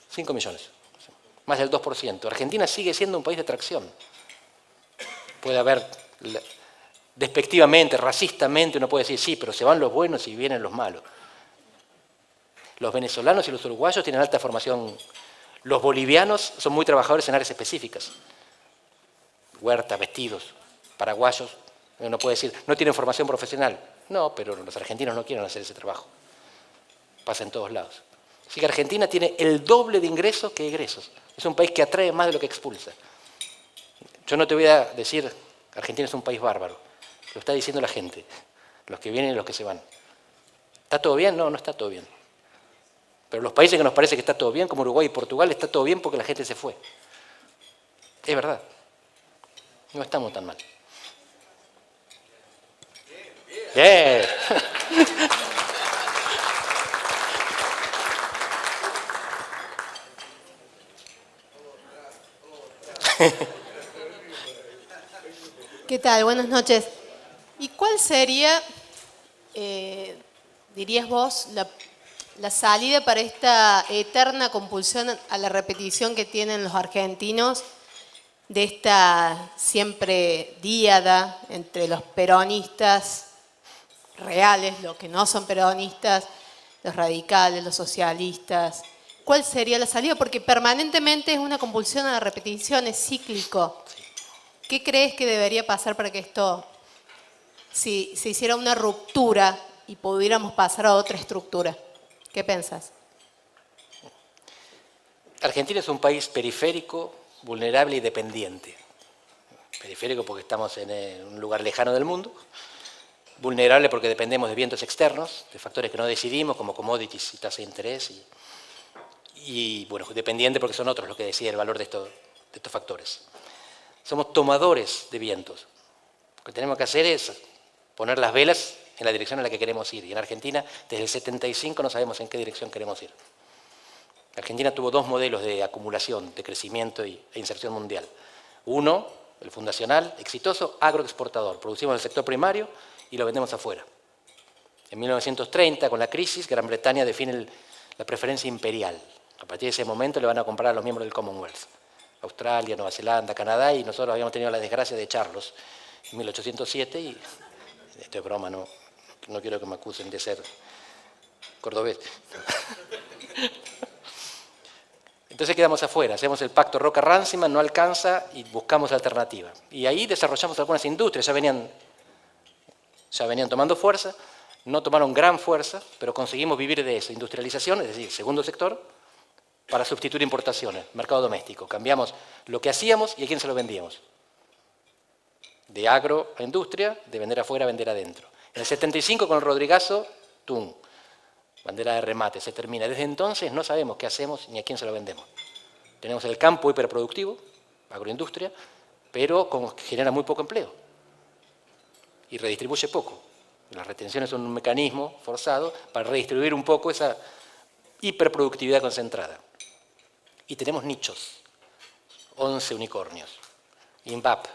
5 millones, más del 2%. Argentina sigue siendo un país de atracción. Puede haber, despectivamente, racistamente, uno puede decir, sí, pero se van los buenos y vienen los malos. Los venezolanos y los uruguayos tienen alta formación. Los bolivianos son muy trabajadores en áreas específicas. Huertas, vestidos, paraguayos. Uno puede decir, no tienen formación profesional. No, pero los argentinos no quieren hacer ese trabajo. Pasa en todos lados. Así que Argentina tiene el doble de ingresos que egresos. Es un país que atrae más de lo que expulsa. Yo no te voy a decir, Argentina es un país bárbaro. Lo está diciendo la gente, los que vienen y los que se van. ¿Está todo bien? No, no está todo bien. Pero los países que nos parece que está todo bien, como Uruguay y Portugal, está todo bien porque la gente se fue. Es verdad. No estamos tan mal. Bien. ¿Qué tal? Buenas noches. ¿Y cuál sería, dirías vos, la salida para esta eterna compulsión a la repetición que tienen los argentinos de esta siempre díada entre los peronistas reales, los que no son peronistas, los radicales, los socialistas? ¿Cuál sería la salida? Porque permanentemente es una compulsión a la repetición, es cíclico. ¿Qué crees que debería pasar para que esto, si se hiciera una ruptura y pudiéramos pasar a otra estructura? ¿Qué pensás? Argentina es un país periférico, vulnerable y dependiente. Periférico porque estamos en un lugar lejano del mundo, vulnerable porque dependemos de vientos externos, de factores que no decidimos, como commodities y tasa de interés, y bueno, dependiente porque son otros los que deciden el valor de estos factores. Somos tomadores de vientos. Lo que tenemos que hacer es poner las velas en la dirección en la que queremos ir. Y en Argentina, desde el 75 no sabemos en qué dirección queremos ir. Argentina tuvo dos modelos de acumulación, de crecimiento e inserción mundial. Uno, el fundacional, exitoso, agroexportador. Producimos en el sector primario y lo vendemos afuera. En 1930, con la crisis, Gran Bretaña define la preferencia imperial. A partir de ese momento le van a comprar a los miembros del Commonwealth. Australia, Nueva Zelanda, Canadá, y nosotros habíamos tenido la desgracia de echarlos en 1807, y esto es broma, no quiero que me acusen de ser cordobés. Entonces quedamos afuera, hacemos el pacto Roca-Runciman, no alcanza y buscamos alternativa. Y ahí desarrollamos algunas industrias, ya venían tomando fuerza, no tomaron gran fuerza, pero conseguimos vivir de eso, industrialización, es decir, segundo sector, para sustituir importaciones, mercado doméstico. Cambiamos lo que hacíamos y a quién se lo vendíamos. De agro a industria, de vender afuera a vender adentro. En el 75 con el Rodrigazo, ¡tum! Bandera de remate, se termina. Desde entonces no sabemos qué hacemos ni a quién se lo vendemos. Tenemos el campo hiperproductivo, agroindustria, pero genera muy poco empleo y redistribuye poco. Las retenciones son un mecanismo forzado para redistribuir un poco esa hiperproductividad concentrada. Y tenemos nichos, 11 unicornios, INVAP,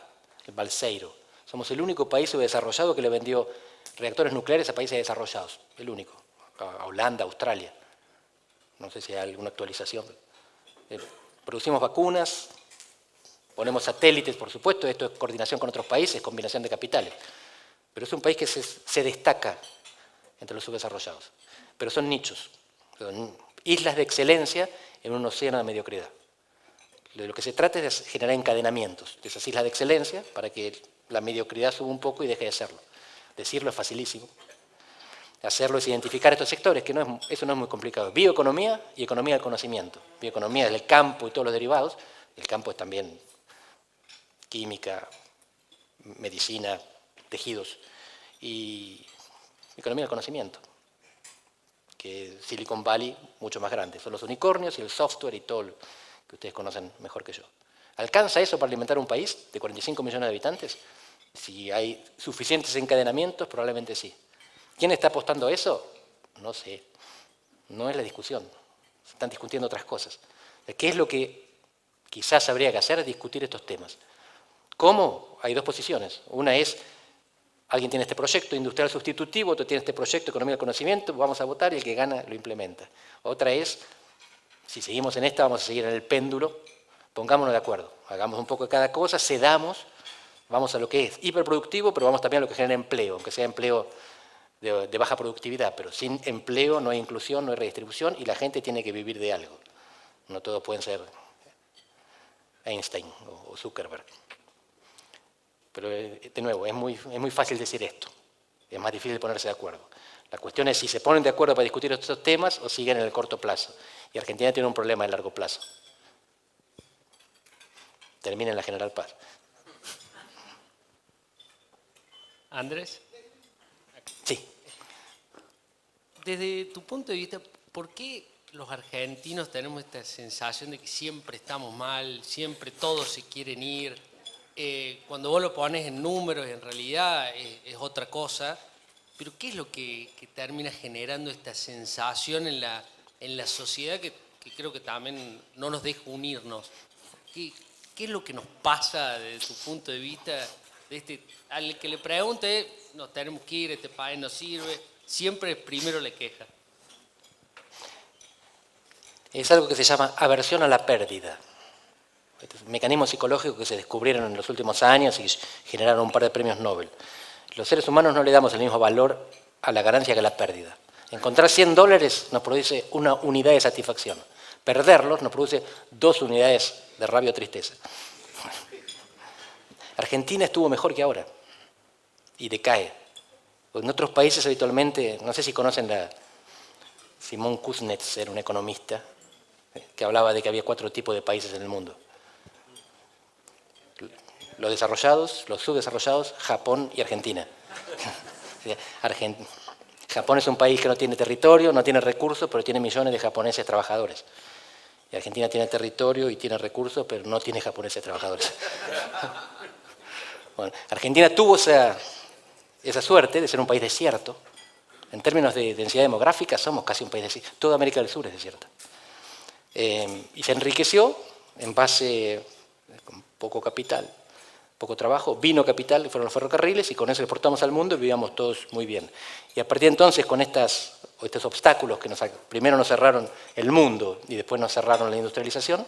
el Balseiro. Somos el único país subdesarrollado que le vendió reactores nucleares a países desarrollados, el único. A Holanda, Australia. No sé si hay alguna actualización. Producimos vacunas, ponemos satélites, por supuesto, esto es coordinación con otros países, combinación de capitales. Pero es un país que se destaca entre los subdesarrollados. Pero son nichos, son islas de excelencia en un océano de mediocridad. De lo que se trata es de generar encadenamientos de esas islas de excelencia para que la mediocridad suba un poco y deje de serlo. Decirlo es facilísimo. Hacerlo es identificar estos sectores, que eso no es muy complicado. Bioeconomía y economía del conocimiento. Bioeconomía es el campo y todos los derivados. El campo es también química, medicina, tejidos. Y economía del conocimiento, que es Silicon Valley mucho más grande. Son los unicornios y el software y todo lo que ustedes conocen mejor que yo. ¿Alcanza eso para alimentar un país de 45 millones de habitantes? Si hay suficientes encadenamientos, probablemente sí. ¿Quién está apostando a eso? No sé. No es la discusión. Se están discutiendo otras cosas. ¿Qué es lo que quizás habría que hacer? Discutir estos temas. ¿Cómo? Hay dos posiciones. Una es, alguien tiene este proyecto industrial sustitutivo, otro tiene este proyecto economía del conocimiento, vamos a votar y el que gana lo implementa. Otra es, si seguimos en esta, vamos a seguir en el péndulo, pongámonos de acuerdo. Hagamos un poco de cada cosa, cedamos, vamos a lo que es hiperproductivo, pero vamos también a lo que genera empleo, aunque sea empleo de baja productividad, pero sin empleo no hay inclusión, no hay redistribución y la gente tiene que vivir de algo. No todos pueden ser Einstein o Zuckerberg. Pero de nuevo, es muy fácil decir esto, es más difícil ponerse de acuerdo. La cuestión es si se ponen de acuerdo para discutir estos temas o siguen en el corto plazo. Y Argentina tiene un problema en largo plazo. Termina en la General Paz. Andrés. Sí. Desde tu punto de vista, ¿por qué los argentinos tenemos esta sensación de que siempre estamos mal, siempre todos se quieren ir? Cuando vos lo pones en números, en realidad es otra cosa, pero ¿qué es lo que termina generando esta sensación en la sociedad que creo que también no nos deja unirnos? ¿Qué es lo que nos pasa desde tu punto de vista? Al que le pregunte, nos tenemos que ir, este país no sirve, siempre primero le queja. Es algo que se llama aversión a la pérdida. Mecanismos psicológicos que se descubrieron en los últimos años y generaron un par de premios Nobel. Los seres humanos no le damos el mismo valor a la ganancia que a la pérdida. Encontrar $100 nos produce una unidad de satisfacción. Perderlos nos produce 2 unidades de rabia o tristeza. Argentina estuvo mejor que ahora y decae. En otros países habitualmente, no sé si conocen Simón Kuznets, era un economista que hablaba de que había 4 tipos de países en el mundo. Los desarrollados, los subdesarrollados, Japón y Argentina. Japón es un país que no tiene territorio, no tiene recursos, pero tiene millones de japoneses trabajadores. Y Argentina tiene territorio y tiene recursos, pero no tiene japoneses trabajadores. Bueno, Argentina tuvo esa suerte de ser un país desierto. En términos de densidad demográfica somos casi un país desierto. Toda América del Sur es desierta. Y se enriqueció en base con poco capital, poco trabajo, vino capital, fueron los ferrocarriles y con eso exportamos al mundo y vivíamos todos muy bien. Y a partir de entonces, con estos obstáculos que primero nos cerraron el mundo y después nos cerraron la industrialización,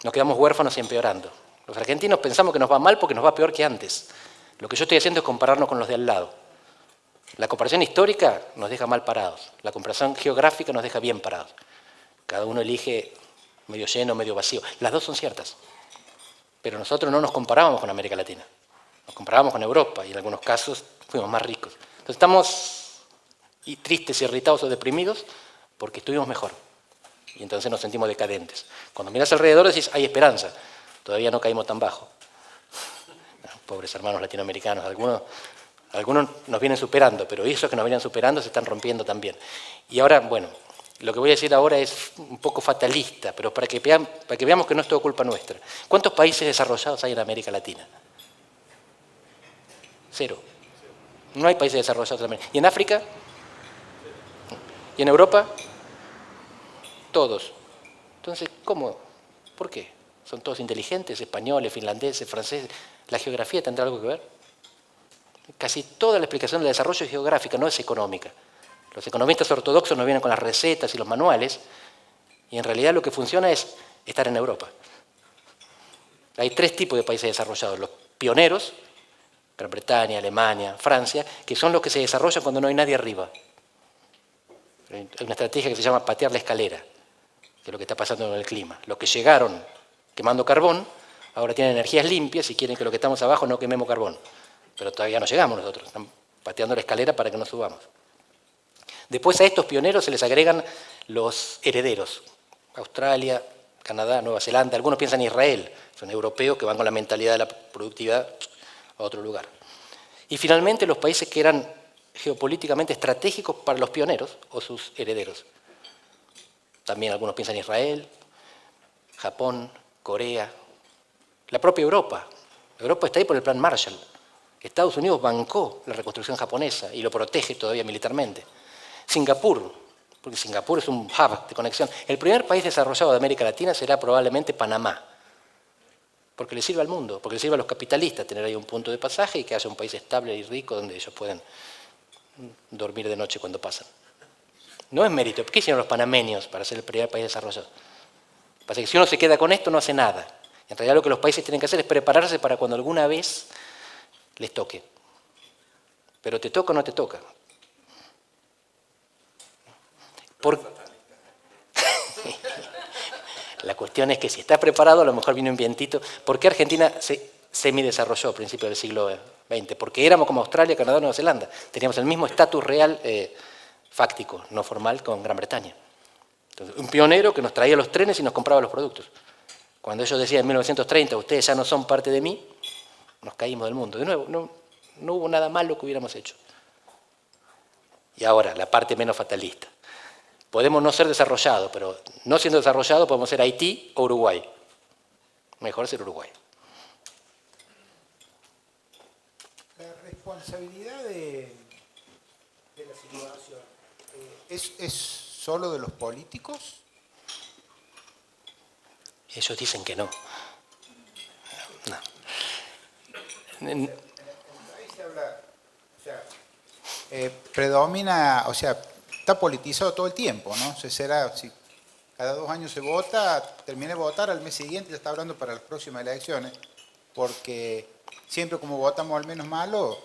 nos quedamos huérfanos y empeorando. Los argentinos pensamos que nos va mal porque nos va peor que antes. Lo que yo estoy haciendo es compararnos con los de al lado. La comparación histórica nos deja mal parados, la comparación geográfica nos deja bien parados. Cada uno elige medio lleno, medio vacío. Las dos son ciertas. Pero nosotros no nos comparábamos con América Latina. Nos comparábamos con Europa y en algunos casos fuimos más ricos. Entonces estamos tristes, irritados o deprimidos porque estuvimos mejor. Y entonces nos sentimos decadentes. Cuando miras alrededor decís, hay esperanza. Todavía no caímos tan bajo. Pobres hermanos latinoamericanos. Algunos nos vienen superando, pero esos que nos vienen superando se están rompiendo también. Y ahora, bueno, lo que voy a decir ahora es un poco fatalista, pero para que veamos que no es todo culpa nuestra. ¿Cuántos países desarrollados hay en América Latina? 0. No hay países desarrollados en América. ¿Y en África? ¿Y en Europa? Todos. Entonces, ¿cómo? ¿Por qué? ¿Son todos inteligentes? ¿Españoles, finlandeses, franceses? ¿La geografía tendrá algo que ver? Casi toda la explicación del desarrollo es geográfica, no es económica. Los economistas ortodoxos nos vienen con las recetas y los manuales, y en realidad lo que funciona es estar en Europa. Hay 3 tipos de países desarrollados. Los pioneros, Gran Bretaña, Alemania, Francia, que son los que se desarrollan cuando no hay nadie arriba. Hay una estrategia que se llama patear la escalera, que es lo que está pasando en el clima. Los que llegaron quemando carbón, ahora tienen energías limpias y quieren que los que estamos abajo no quememos carbón. Pero todavía no llegamos nosotros, están pateando la escalera para que no subamos. Después a estos pioneros se les agregan los herederos. Australia, Canadá, Nueva Zelanda, algunos piensan en Israel, son europeos que van con la mentalidad de la productividad a otro lugar. Y finalmente los países que eran geopolíticamente estratégicos para los pioneros o sus herederos. También algunos piensan en Israel, Japón, Corea, la propia Europa. Europa está ahí por el Plan Marshall. Estados Unidos bancó la reconstrucción japonesa y lo protege todavía militarmente. Singapur, porque Singapur es un hub de conexión. El primer país desarrollado de América Latina será probablemente Panamá, porque le sirve al mundo, porque le sirve a los capitalistas tener ahí un punto de pasaje y que haya un país estable y rico donde ellos pueden dormir de noche cuando pasan. No es mérito. ¿Qué hicieron los panameños para ser el primer país desarrollado? Pasa que si uno se queda con esto no hace nada. En realidad lo que los países tienen que hacer es prepararse para cuando alguna vez les toque. Pero te toca o no te toca. La cuestión es que si estás preparado, a lo mejor viene un vientito. ¿Por qué Argentina se semidesarrolló a principios del siglo XX? Porque éramos como Australia, Canadá, Nueva Zelanda. Teníamos el mismo estatus real fáctico, no formal, con Gran Bretaña. Entonces, un pionero que nos traía los trenes y nos compraba los productos. Cuando ellos decían en 1930, ustedes ya no son parte de mí, nos caímos del mundo. De nuevo, no hubo nada malo que hubiéramos hecho. Y ahora, la parte menos fatalista. Podemos no ser desarrollados, pero no siendo desarrollados podemos ser Haití o Uruguay. Mejor ser Uruguay. La responsabilidad de la situación ¿es solo de los políticos? Ellos dicen que no. No. En el país se habla, o sea, predomina, o sea, está politizado todo el tiempo, ¿no? Si cada 2 años se vota, termina de votar, al mes siguiente ya está hablando para las próximas elecciones, porque siempre como votamos al menos malo,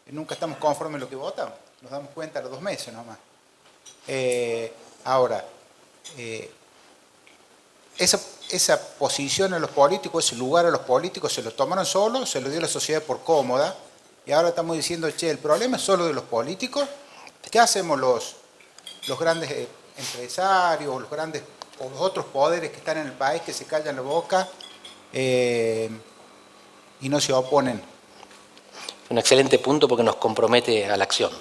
nunca estamos conformes en lo que votamos, nos damos cuenta a los 2 meses nomás. Ahora, esa posición a los políticos, ese lugar a los políticos, se lo tomaron solos, se lo dio la sociedad por cómoda, y ahora estamos diciendo, che, el problema es solo de los políticos. ¿Qué hacemos los grandes empresarios, los grandes o los otros poderes que están en el país que se callan la boca y no se oponen. Un excelente punto porque nos compromete a la acción.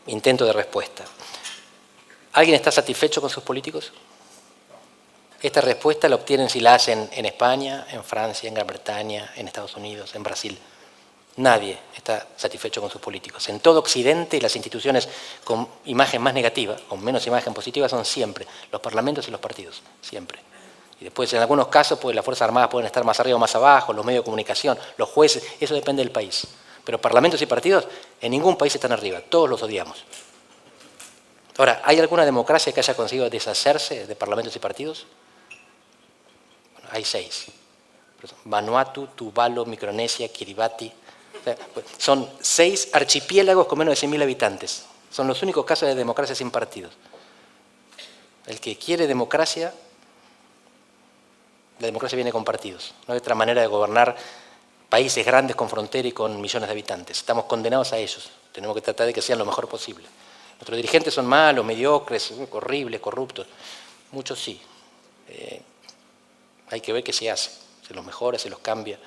Intento de respuesta. ¿Alguien está satisfecho con sus políticos? Esta respuesta la obtienen si la hacen en España, en Francia, en Gran Bretaña, en Estados Unidos, en Brasil. Nadie está satisfecho con sus políticos. En todo Occidente, las instituciones con imagen más negativa, con menos imagen positiva, son siempre los parlamentos y los partidos, siempre. Y después, en algunos casos, pues las Fuerzas Armadas pueden estar más arriba o más abajo, los medios de comunicación, los jueces, eso depende del país. Pero parlamentos y partidos en ningún país están arriba, todos los odiamos. Ahora, ¿hay alguna democracia que haya conseguido deshacerse de parlamentos y partidos? Bueno, hay 6. Vanuatu, Tuvalu, Micronesia, Kiribati. O sea, son 6 archipiélagos con menos de 100.000 habitantes. Son los únicos casos de democracia sin partidos. El que quiere democracia, la democracia viene con partidos. No hay otra manera de gobernar países grandes con frontera y con millones de habitantes. Estamos condenados a ellos. Tenemos que tratar de que sean lo mejor posible. Nuestros dirigentes son malos, mediocres, horribles, corruptos. Muchos sí. Hay que ver qué se hace. Se los mejora, se los cambia.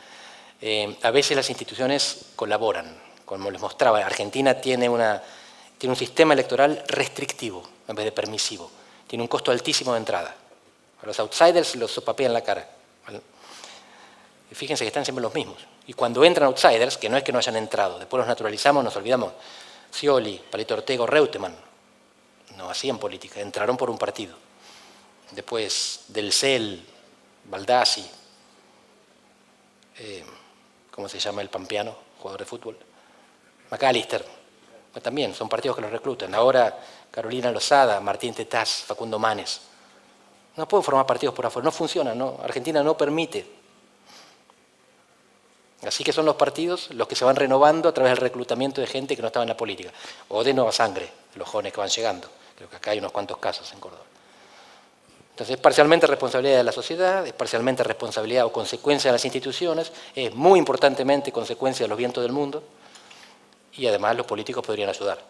A veces las instituciones colaboran. Como les mostraba, Argentina tiene un sistema electoral restrictivo en vez de permisivo. Tiene un costo altísimo de entrada. A los outsiders los sopapean la cara. ¿Vale? Y fíjense que están siempre los mismos. Y cuando entran outsiders, que no es que no hayan entrado, después los naturalizamos, nos olvidamos. Scioli, Palito Ortega, Reutemann, no hacían política, entraron por un partido. Después del CEL, Baldassi, ¿cómo se llama el pampeano, jugador de fútbol? McAllister, también son partidos que los reclutan. Ahora Carolina Lozada, Martín Tetaz, Facundo Manes. No pueden formar partidos por afuera, no funciona, ¿no? Argentina no permite. Así que son los partidos los que se van renovando a través del reclutamiento de gente que no estaba en la política, o de nueva sangre, los jóvenes que van llegando. Creo que acá hay unos cuantos casos en Córdoba. Entonces es parcialmente responsabilidad de la sociedad, es parcialmente responsabilidad o consecuencia de las instituciones, es muy importantemente consecuencia de los vientos del mundo, y además los políticos podrían ayudar.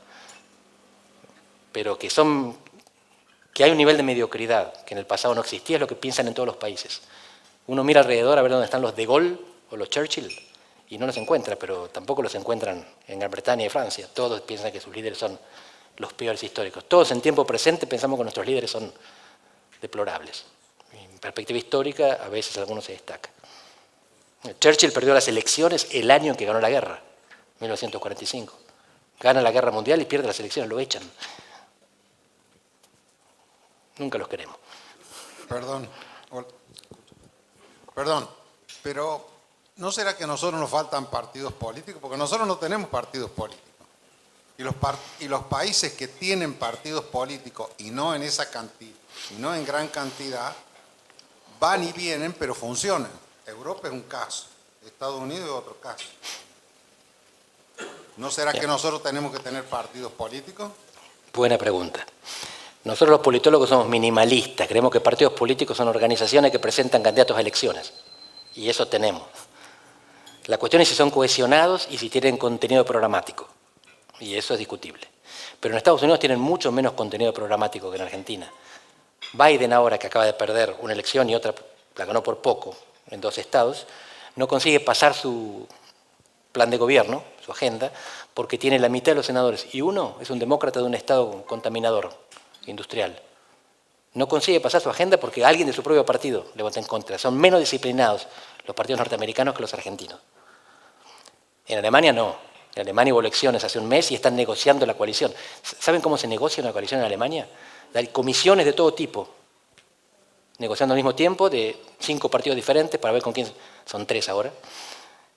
Pero que hay un nivel de mediocridad que en el pasado no existía, es lo que piensan en todos los países. Uno mira alrededor a ver dónde están los de Gaulle o los Churchill, y no los encuentra, pero tampoco los encuentran en Gran Bretaña y Francia. Todos piensan que sus líderes son los peores históricos. Todos en tiempo presente pensamos que nuestros líderes son deplorables. En perspectiva histórica, a veces algunos se destacan. Churchill perdió las elecciones el año en que ganó la guerra, 1945. Gana la guerra mundial y pierde las elecciones, lo echan. Nunca los queremos. Perdón, pero ¿no será que a nosotros nos faltan partidos políticos? Porque nosotros no tenemos partidos políticos. Y los países que tienen partidos políticos, y no en esa cantidad, y no en gran cantidad, van y vienen, pero funcionan. Europa es un caso, Estados Unidos es otro caso. ¿No será que nosotros tenemos que tener partidos políticos? Buena pregunta. Nosotros los politólogos somos minimalistas, creemos que partidos políticos son organizaciones que presentan candidatos a elecciones, y eso tenemos. La cuestión es si son cohesionados y si tienen contenido programático, y eso es discutible. Pero en Estados Unidos tienen mucho menos contenido programático que en Argentina. Biden ahora, que acaba de perder una elección y otra la ganó por poco en 2 estados, no consigue pasar su plan de gobierno, su agenda, porque tiene la mitad de los senadores, y uno es un demócrata de un estado contaminador industrial. No consigue pasar su agenda porque alguien de su propio partido le vota en contra. Son menos disciplinados los partidos norteamericanos que los argentinos. En Alemania no. En Alemania hubo elecciones hace un mes y están negociando la coalición. ¿Saben cómo se negocia una coalición en Alemania? Hay comisiones de todo tipo, negociando al mismo tiempo de 5 partidos diferentes para ver con quién, son 3 ahora,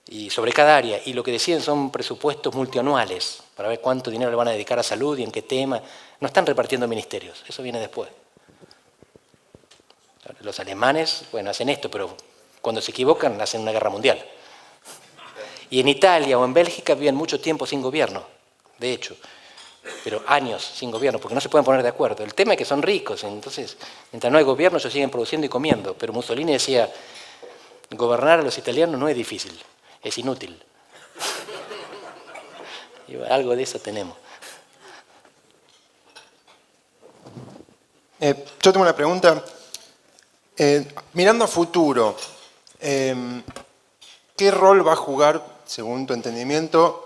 y sobre cada área. Y lo que deciden son presupuestos multianuales para ver cuánto dinero le van a dedicar a salud y en qué tema. No están repartiendo ministerios, eso viene después. Los alemanes, bueno, hacen esto, pero cuando se equivocan hacen una guerra mundial. Y en Italia o en Bélgica viven mucho tiempo sin gobierno, de hecho, pero años sin gobierno, porque no se pueden poner de acuerdo. El tema es que son ricos, entonces, mientras no hay gobierno, ellos siguen produciendo y comiendo. Pero Mussolini decía, gobernar a los italianos no es difícil, es inútil. Y algo de eso tenemos. Yo tengo una pregunta. Mirando a futuro, ¿qué rol va a jugar, según tu entendimiento,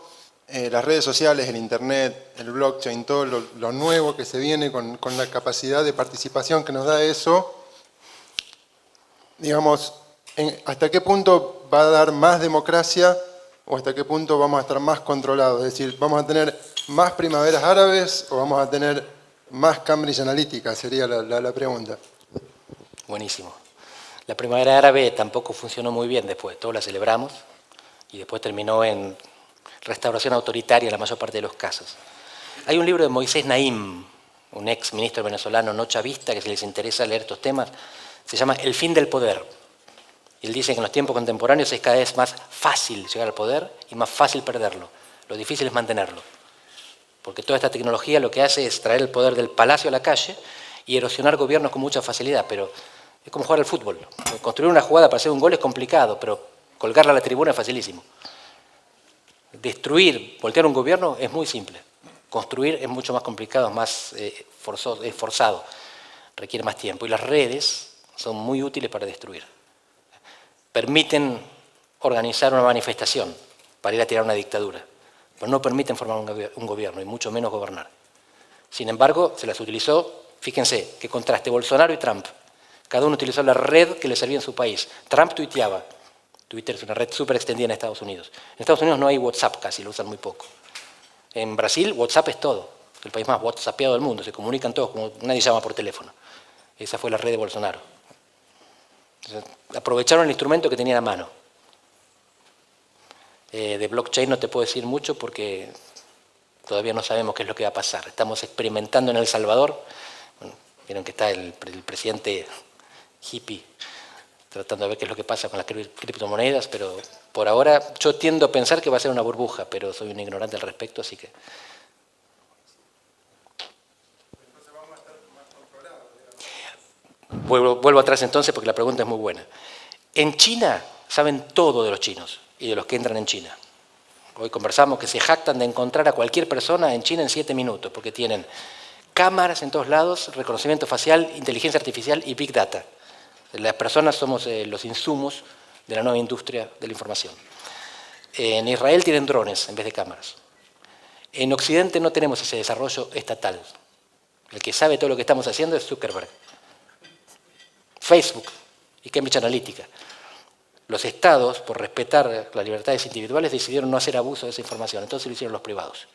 las redes sociales, el internet, el blockchain, todo lo nuevo que se viene con la capacidad de participación que nos da eso? Digamos, ¿hasta qué punto va a dar más democracia o hasta qué punto vamos a estar más controlados? Es decir, ¿vamos a tener más primaveras árabes o vamos a tener más Cambridge Analytica? Sería la pregunta. Buenísimo. La primavera árabe tampoco funcionó muy bien después, todos la celebramos y después terminó en restauración autoritaria en la mayor parte de los casos. Hay un libro de Moisés Naim, un ex ministro venezolano no chavista, que si les interesa leer estos temas, se llama El fin del poder. Y él dice que en los tiempos contemporáneos es cada vez más fácil llegar al poder y más fácil perderlo. Lo difícil es mantenerlo. Porque toda esta tecnología lo que hace es traer el poder del palacio a la calle y erosionar gobiernos con mucha facilidad, pero es como jugar al fútbol. Construir una jugada para hacer un gol es complicado, pero colgarla a la tribuna es facilísimo. Destruir, voltear un gobierno es muy simple. Construir es mucho más complicado, es más forzado, requiere más tiempo. Y las redes son muy útiles para destruir. Permiten organizar una manifestación para ir a tirar una dictadura, pero no permiten formar un gobierno y mucho menos gobernar. Sin embargo, se las utilizó, fíjense, qué contraste, Bolsonaro y Trump. Cada uno utilizó la red que le servía en su país. Trump tuiteaba. Twitter es una red súper extendida en Estados Unidos. En Estados Unidos no hay WhatsApp casi, lo usan muy poco. En Brasil, WhatsApp es todo. El país más whatsappeado del mundo. Se comunican todos, como nadie llama por teléfono. Esa fue la red de Bolsonaro. Entonces, aprovecharon el instrumento que tenían a mano. De blockchain no te puedo decir mucho porque todavía no sabemos qué es lo que va a pasar. Estamos experimentando en El Salvador. Bueno, vieron que está el presidente hippie tratando de ver qué es lo que pasa con las criptomonedas, pero por ahora yo tiendo a pensar que va a ser una burbuja, pero soy un ignorante al respecto, así que... Vuelvo atrás entonces porque la pregunta es muy buena. En China saben todo de los chinos y de los que entran en China. Hoy conversamos que se jactan de encontrar a cualquier persona en China en 7 minutos, porque tienen cámaras en todos lados, reconocimiento facial, inteligencia artificial y Big Data. Las personas somos los insumos de la nueva industria de la información. En Israel tienen drones en vez de cámaras. En Occidente no tenemos ese desarrollo estatal. El que sabe todo lo que estamos haciendo es Zuckerberg, Facebook y Cambridge Analytica. Los estados, por respetar las libertades individuales, decidieron no hacer abuso de esa información, entonces lo hicieron los privados.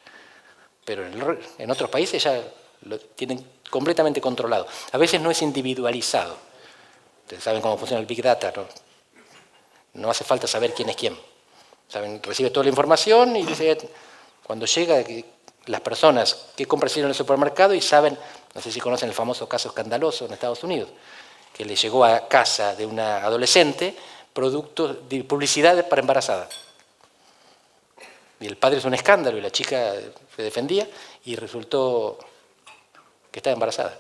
Pero en otros países ya lo tienen completamente controlado. A veces no es individualizado. Ustedes saben cómo funciona el Big Data, ¿no? No hace falta saber quién es quién. Saben, recibe toda la información y dice, cuando llega, las personas que compran en el supermercado y saben, no sé si conocen el famoso caso escandaloso en Estados Unidos, que le llegó a casa de una adolescente productos de publicidad para embarazada. Y el padre es un escándalo y la chica se defendía y resultó que estaba embarazada.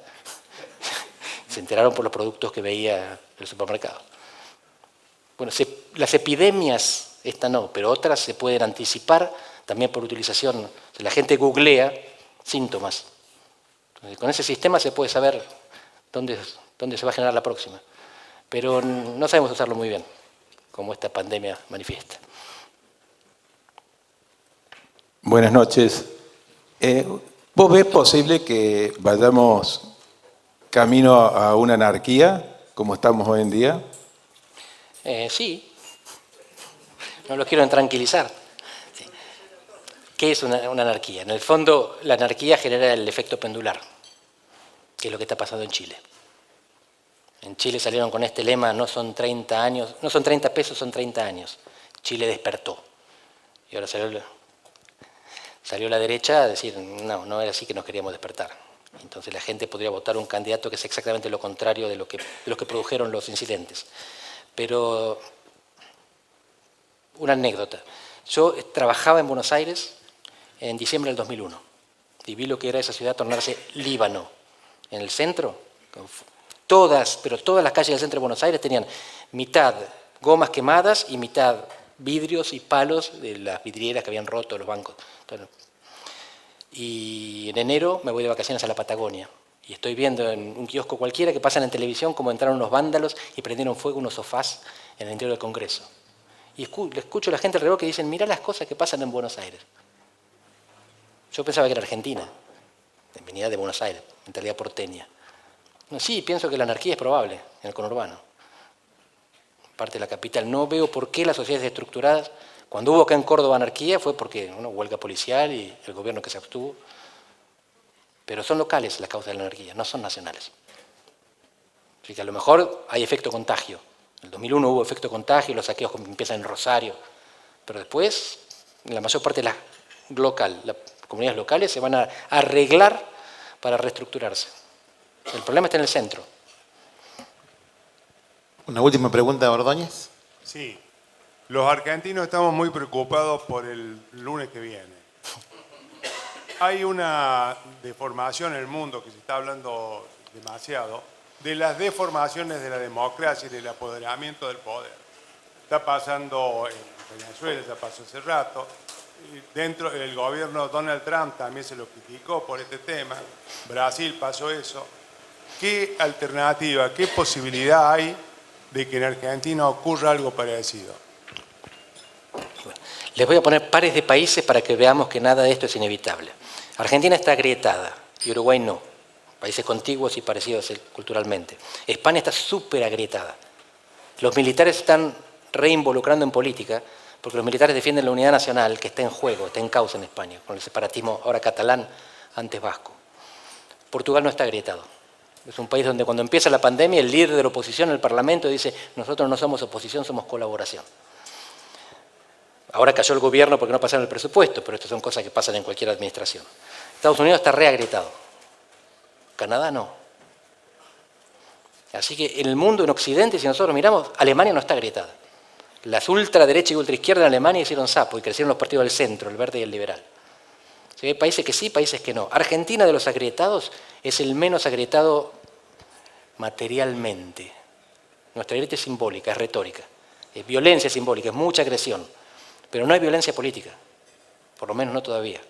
Se enteraron por los productos que veía en el supermercado. Bueno, las epidemias, esta no, pero otras se pueden anticipar también por utilización. La gente googlea síntomas. Entonces, con ese sistema se puede saber dónde se va a generar la próxima. Pero no sabemos usarlo muy bien, como esta pandemia manifiesta. Buenas noches. ¿Vos ves posible que vayamos camino a una anarquía, como estamos hoy en día? Sí. No lo quiero tranquilizar. Sí. ¿Qué es una anarquía? En el fondo, la anarquía genera el efecto pendular, que es lo que está pasando en Chile. En Chile salieron con este lema, no son 30 años, no son 30 pesos, son 30 años. Chile despertó. Y ahora salió la derecha a decir, no era así que nos queríamos despertar. Entonces la gente podría votar un candidato que es exactamente lo contrario de lo que produjeron los incidentes. Pero, una anécdota. Yo trabajaba en Buenos Aires en diciembre del 2001 y vi lo que era esa ciudad tornarse Líbano. En el centro, pero todas las calles del centro de Buenos Aires tenían mitad gomas quemadas y mitad vidrios y palos de las vidrieras que habían roto los bancos. Entonces, y en enero me voy de vacaciones a la Patagonia Y estoy viendo en un kiosco cualquiera que pasan en televisión cómo entraron unos vándalos y prendieron fuego unos sofás en el interior del Congreso. Y le escucho a la gente alrededor que dicen, mirá las cosas que pasan en Buenos Aires. Yo pensaba que era Argentina, venía de Buenos Aires, mentalidad porteña. No, sí, pienso que la anarquía es probable en el conurbano, parte de la capital. No veo por qué las sociedades estructuradas, cuando hubo acá en Córdoba anarquía fue porque huelga policial y el gobierno que se abstuvo, pero son locales las causas de la anarquía, no son nacionales. Así que a lo mejor hay efecto contagio. En el 2001 hubo efecto contagio, los saqueos empiezan en Rosario, pero después, en la mayor parte de las comunidades locales se van a arreglar para reestructurarse. El problema está en el centro. Una última pregunta, Ordóñez. Sí. Los argentinos estamos muy preocupados por el lunes que viene. Hay una deformación en el mundo que se está hablando demasiado, de las deformaciones de la democracia y del apoderamiento del poder. Está pasando en Venezuela, ya pasó hace rato. Dentro del gobierno Donald Trump también se lo criticó por este tema. Brasil pasó eso. ¿Qué alternativa, qué posibilidad hay de que en Argentina ocurra algo parecido? Les voy a poner pares de países para que veamos que nada de esto es inevitable. Argentina está agrietada y Uruguay no. Países contiguos y parecidos culturalmente. España está súper agrietada. Los militares están reinvolucrando en política porque los militares defienden la unidad nacional que está en juego, está en causa en España, con el separatismo ahora catalán, antes vasco. Portugal no está agrietado. Es un país donde cuando empieza la pandemia el líder de la oposición en el Parlamento dice nosotros no somos oposición, somos colaboración. Ahora cayó el gobierno porque no pasaron el presupuesto, pero estas son cosas que pasan en cualquier administración. Estados Unidos está reagrietado. Canadá no. Así que en el mundo, en Occidente, si nosotros miramos, Alemania no está agrietada. Las ultraderecha y ultraizquierda en Alemania hicieron sapo y crecieron los partidos del centro, el verde y el liberal. ¿Sí? Hay países que sí, países que no. Argentina, de los agrietados, es el menos agrietado materialmente. Nuestra grieta es simbólica, es retórica. Es violencia simbólica, es mucha agresión. Pero no hay violencia política, por lo menos no todavía.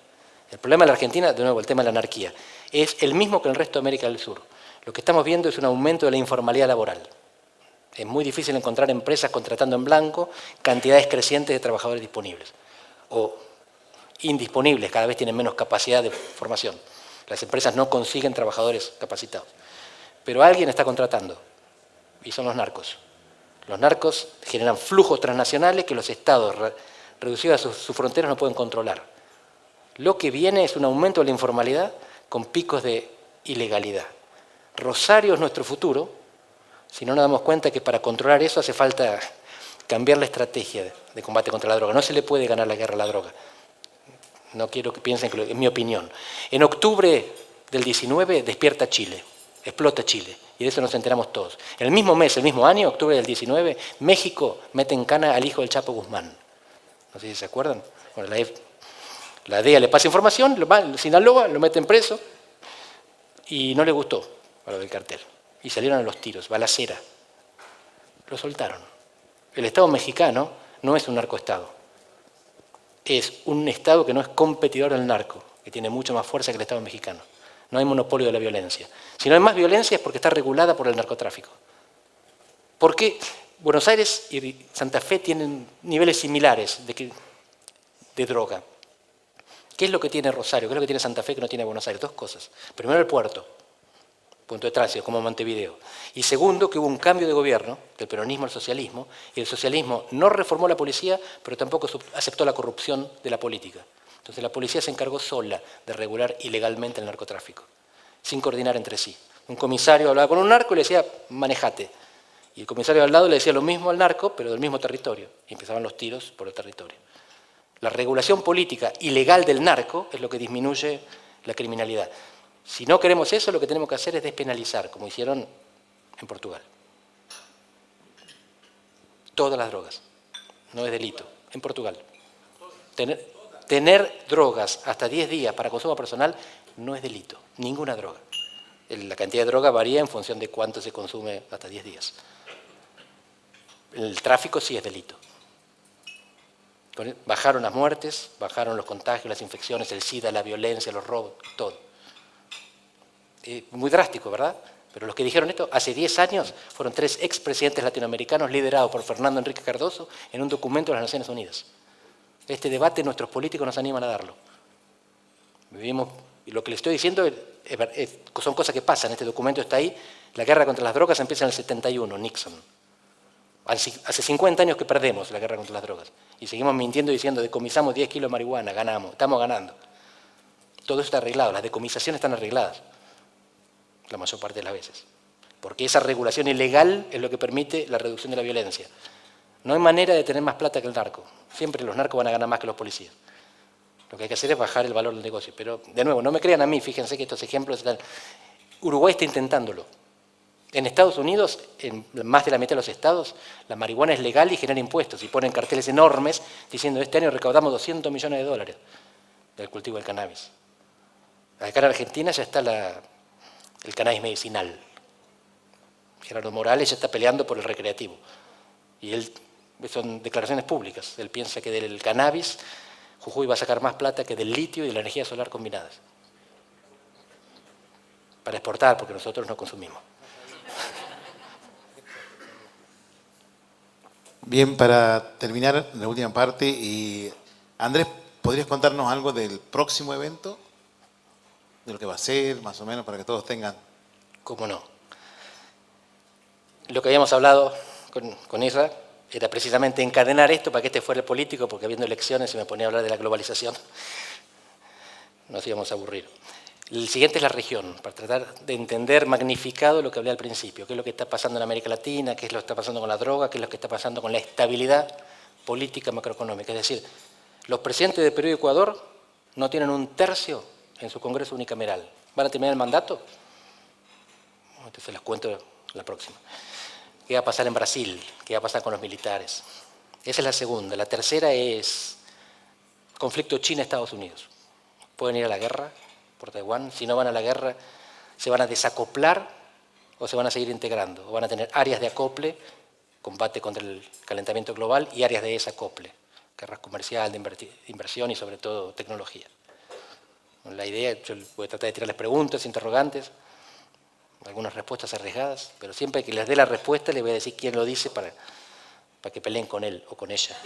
El problema de la Argentina, de nuevo, el tema de la anarquía, es el mismo que en el resto de América del Sur. Lo que estamos viendo es un aumento de la informalidad laboral. Es muy difícil encontrar empresas contratando en blanco cantidades crecientes de trabajadores disponibles. O indisponibles, cada vez tienen menos capacidad de formación. Las empresas no consiguen trabajadores capacitados. Pero alguien está contratando, y son los narcos. Los narcos generan flujos transnacionales que los estados, reducidos a sus fronteras, no pueden controlar. Lo que viene es un aumento de la informalidad con picos de ilegalidad. Rosario es nuestro futuro, si no nos damos cuenta que para controlar eso hace falta cambiar la estrategia de combate contra la droga. No se le puede ganar la guerra a la droga. No quiero que piensen que es mi opinión. En octubre del 19 despierta Chile, explota Chile, y de eso nos enteramos todos. En el mismo mes, el mismo año, octubre del 19, México mete en cana al hijo del Chapo Guzmán. No sé si se acuerdan. Bueno, la DEA le pasa información, Sinaloa lo meten preso y no le gustó a lo del cartel. Y salieron a los tiros, balacera. Lo soltaron. El Estado mexicano no es un narcoestado. Es un Estado que no es competidor del narco, que tiene mucho más fuerza que el Estado mexicano. No hay monopolio de la violencia. Si no hay más violencia es porque está regulada por el narcotráfico. ¿Por qué Buenos Aires y Santa Fe tienen niveles similares de droga? ¿Qué es lo que tiene Rosario? ¿Qué es lo que tiene Santa Fe que no tiene Buenos Aires? Dos cosas. Primero, el puerto, punto de tránsito, como Montevideo. Y segundo, que hubo un cambio de gobierno, del peronismo al socialismo, y el socialismo no reformó la policía, pero tampoco aceptó la corrupción de la política. Entonces la policía se encargó sola de regular ilegalmente el narcotráfico, sin coordinar entre sí. Un comisario hablaba con un narco y le decía, manejate. Y el comisario al lado le decía lo mismo al narco, pero del mismo territorio. Y empezaban los tiros por el territorio. La regulación política ilegal del narco es lo que disminuye la criminalidad. Si no queremos eso, lo que tenemos que hacer es despenalizar, como hicieron en Portugal. Todas las drogas. No es delito. En Portugal. Tener drogas hasta 10 días para consumo personal no es delito. Ninguna droga. La cantidad de droga varía en función de cuánto se consume hasta 10 días. El tráfico sí es delito. Bajaron las muertes, bajaron los contagios, las infecciones, el SIDA, la violencia, los robos, todo. muy drástico, ¿verdad? Pero los que dijeron esto hace 10 años fueron 3 expresidentes latinoamericanos liderados por Fernando Enrique Cardoso en un documento de las Naciones Unidas. Este debate nuestros políticos nos animan a darlo. Vivimos, y lo que le estoy diciendo son cosas que pasan, este documento está ahí. La guerra contra las drogas empieza en el 71, Nixon. Hace 50 años que perdemos la guerra contra las drogas y seguimos mintiendo diciendo decomisamos 10 kilos de marihuana, ganamos, estamos ganando. Todo eso está arreglado, las decomisaciones están arregladas la mayor parte de las veces, porque esa regulación ilegal es lo que permite la reducción de la violencia. No hay manera de tener más plata que el narco, siempre los narcos van a ganar más que los policías. Lo que hay que hacer es bajar el valor del negocio, pero de nuevo, no me crean a mí, fíjense que estos ejemplos están... Uruguay está intentándolo. En Estados Unidos, en más de la mitad de los estados, la marihuana es legal y genera impuestos y ponen carteles enormes diciendo este año recaudamos $200 millones del cultivo del cannabis. Acá en Argentina ya está el cannabis medicinal. Gerardo Morales ya está peleando por el recreativo. Y son declaraciones públicas. Él piensa que del cannabis Jujuy va a sacar más plata que del litio y de la energía solar combinadas. Para exportar, porque nosotros no consumimos. Bien, para terminar la última parte, y Andrés, ¿podrías contarnos algo del próximo evento? De lo que va a ser, más o menos, para que todos tengan... ¿Cómo no? Lo que habíamos hablado con Isra era precisamente encadenar esto para que este fuera el político, porque habiendo elecciones se me ponía a hablar de la globalización, nos íbamos a aburrir. El siguiente es la región, para tratar de entender magnificado lo que hablé al principio, qué es lo que está pasando en América Latina, qué es lo que está pasando con la droga, qué es lo que está pasando con la estabilidad política macroeconómica. Es decir, los presidentes de Perú y Ecuador no tienen un tercio en su Congreso unicameral. ¿Van a terminar el mandato? Entonces les cuento la próxima. ¿Qué va a pasar en Brasil? ¿Qué va a pasar con los militares? Esa es la segunda. La tercera es conflicto China-Estados Unidos. Pueden ir a la guerra por Taiwán. Si no van a la guerra, ¿se van a desacoplar o se van a seguir integrando? ¿O van a tener áreas de acople, combate contra el calentamiento global, y áreas de desacople, guerra comercial, de inversión y sobre todo tecnología? La idea, yo voy a tratar de tirarles preguntas, interrogantes, algunas respuestas arriesgadas, pero siempre que les dé la respuesta les voy a decir quién lo dice para que peleen con él o con ella.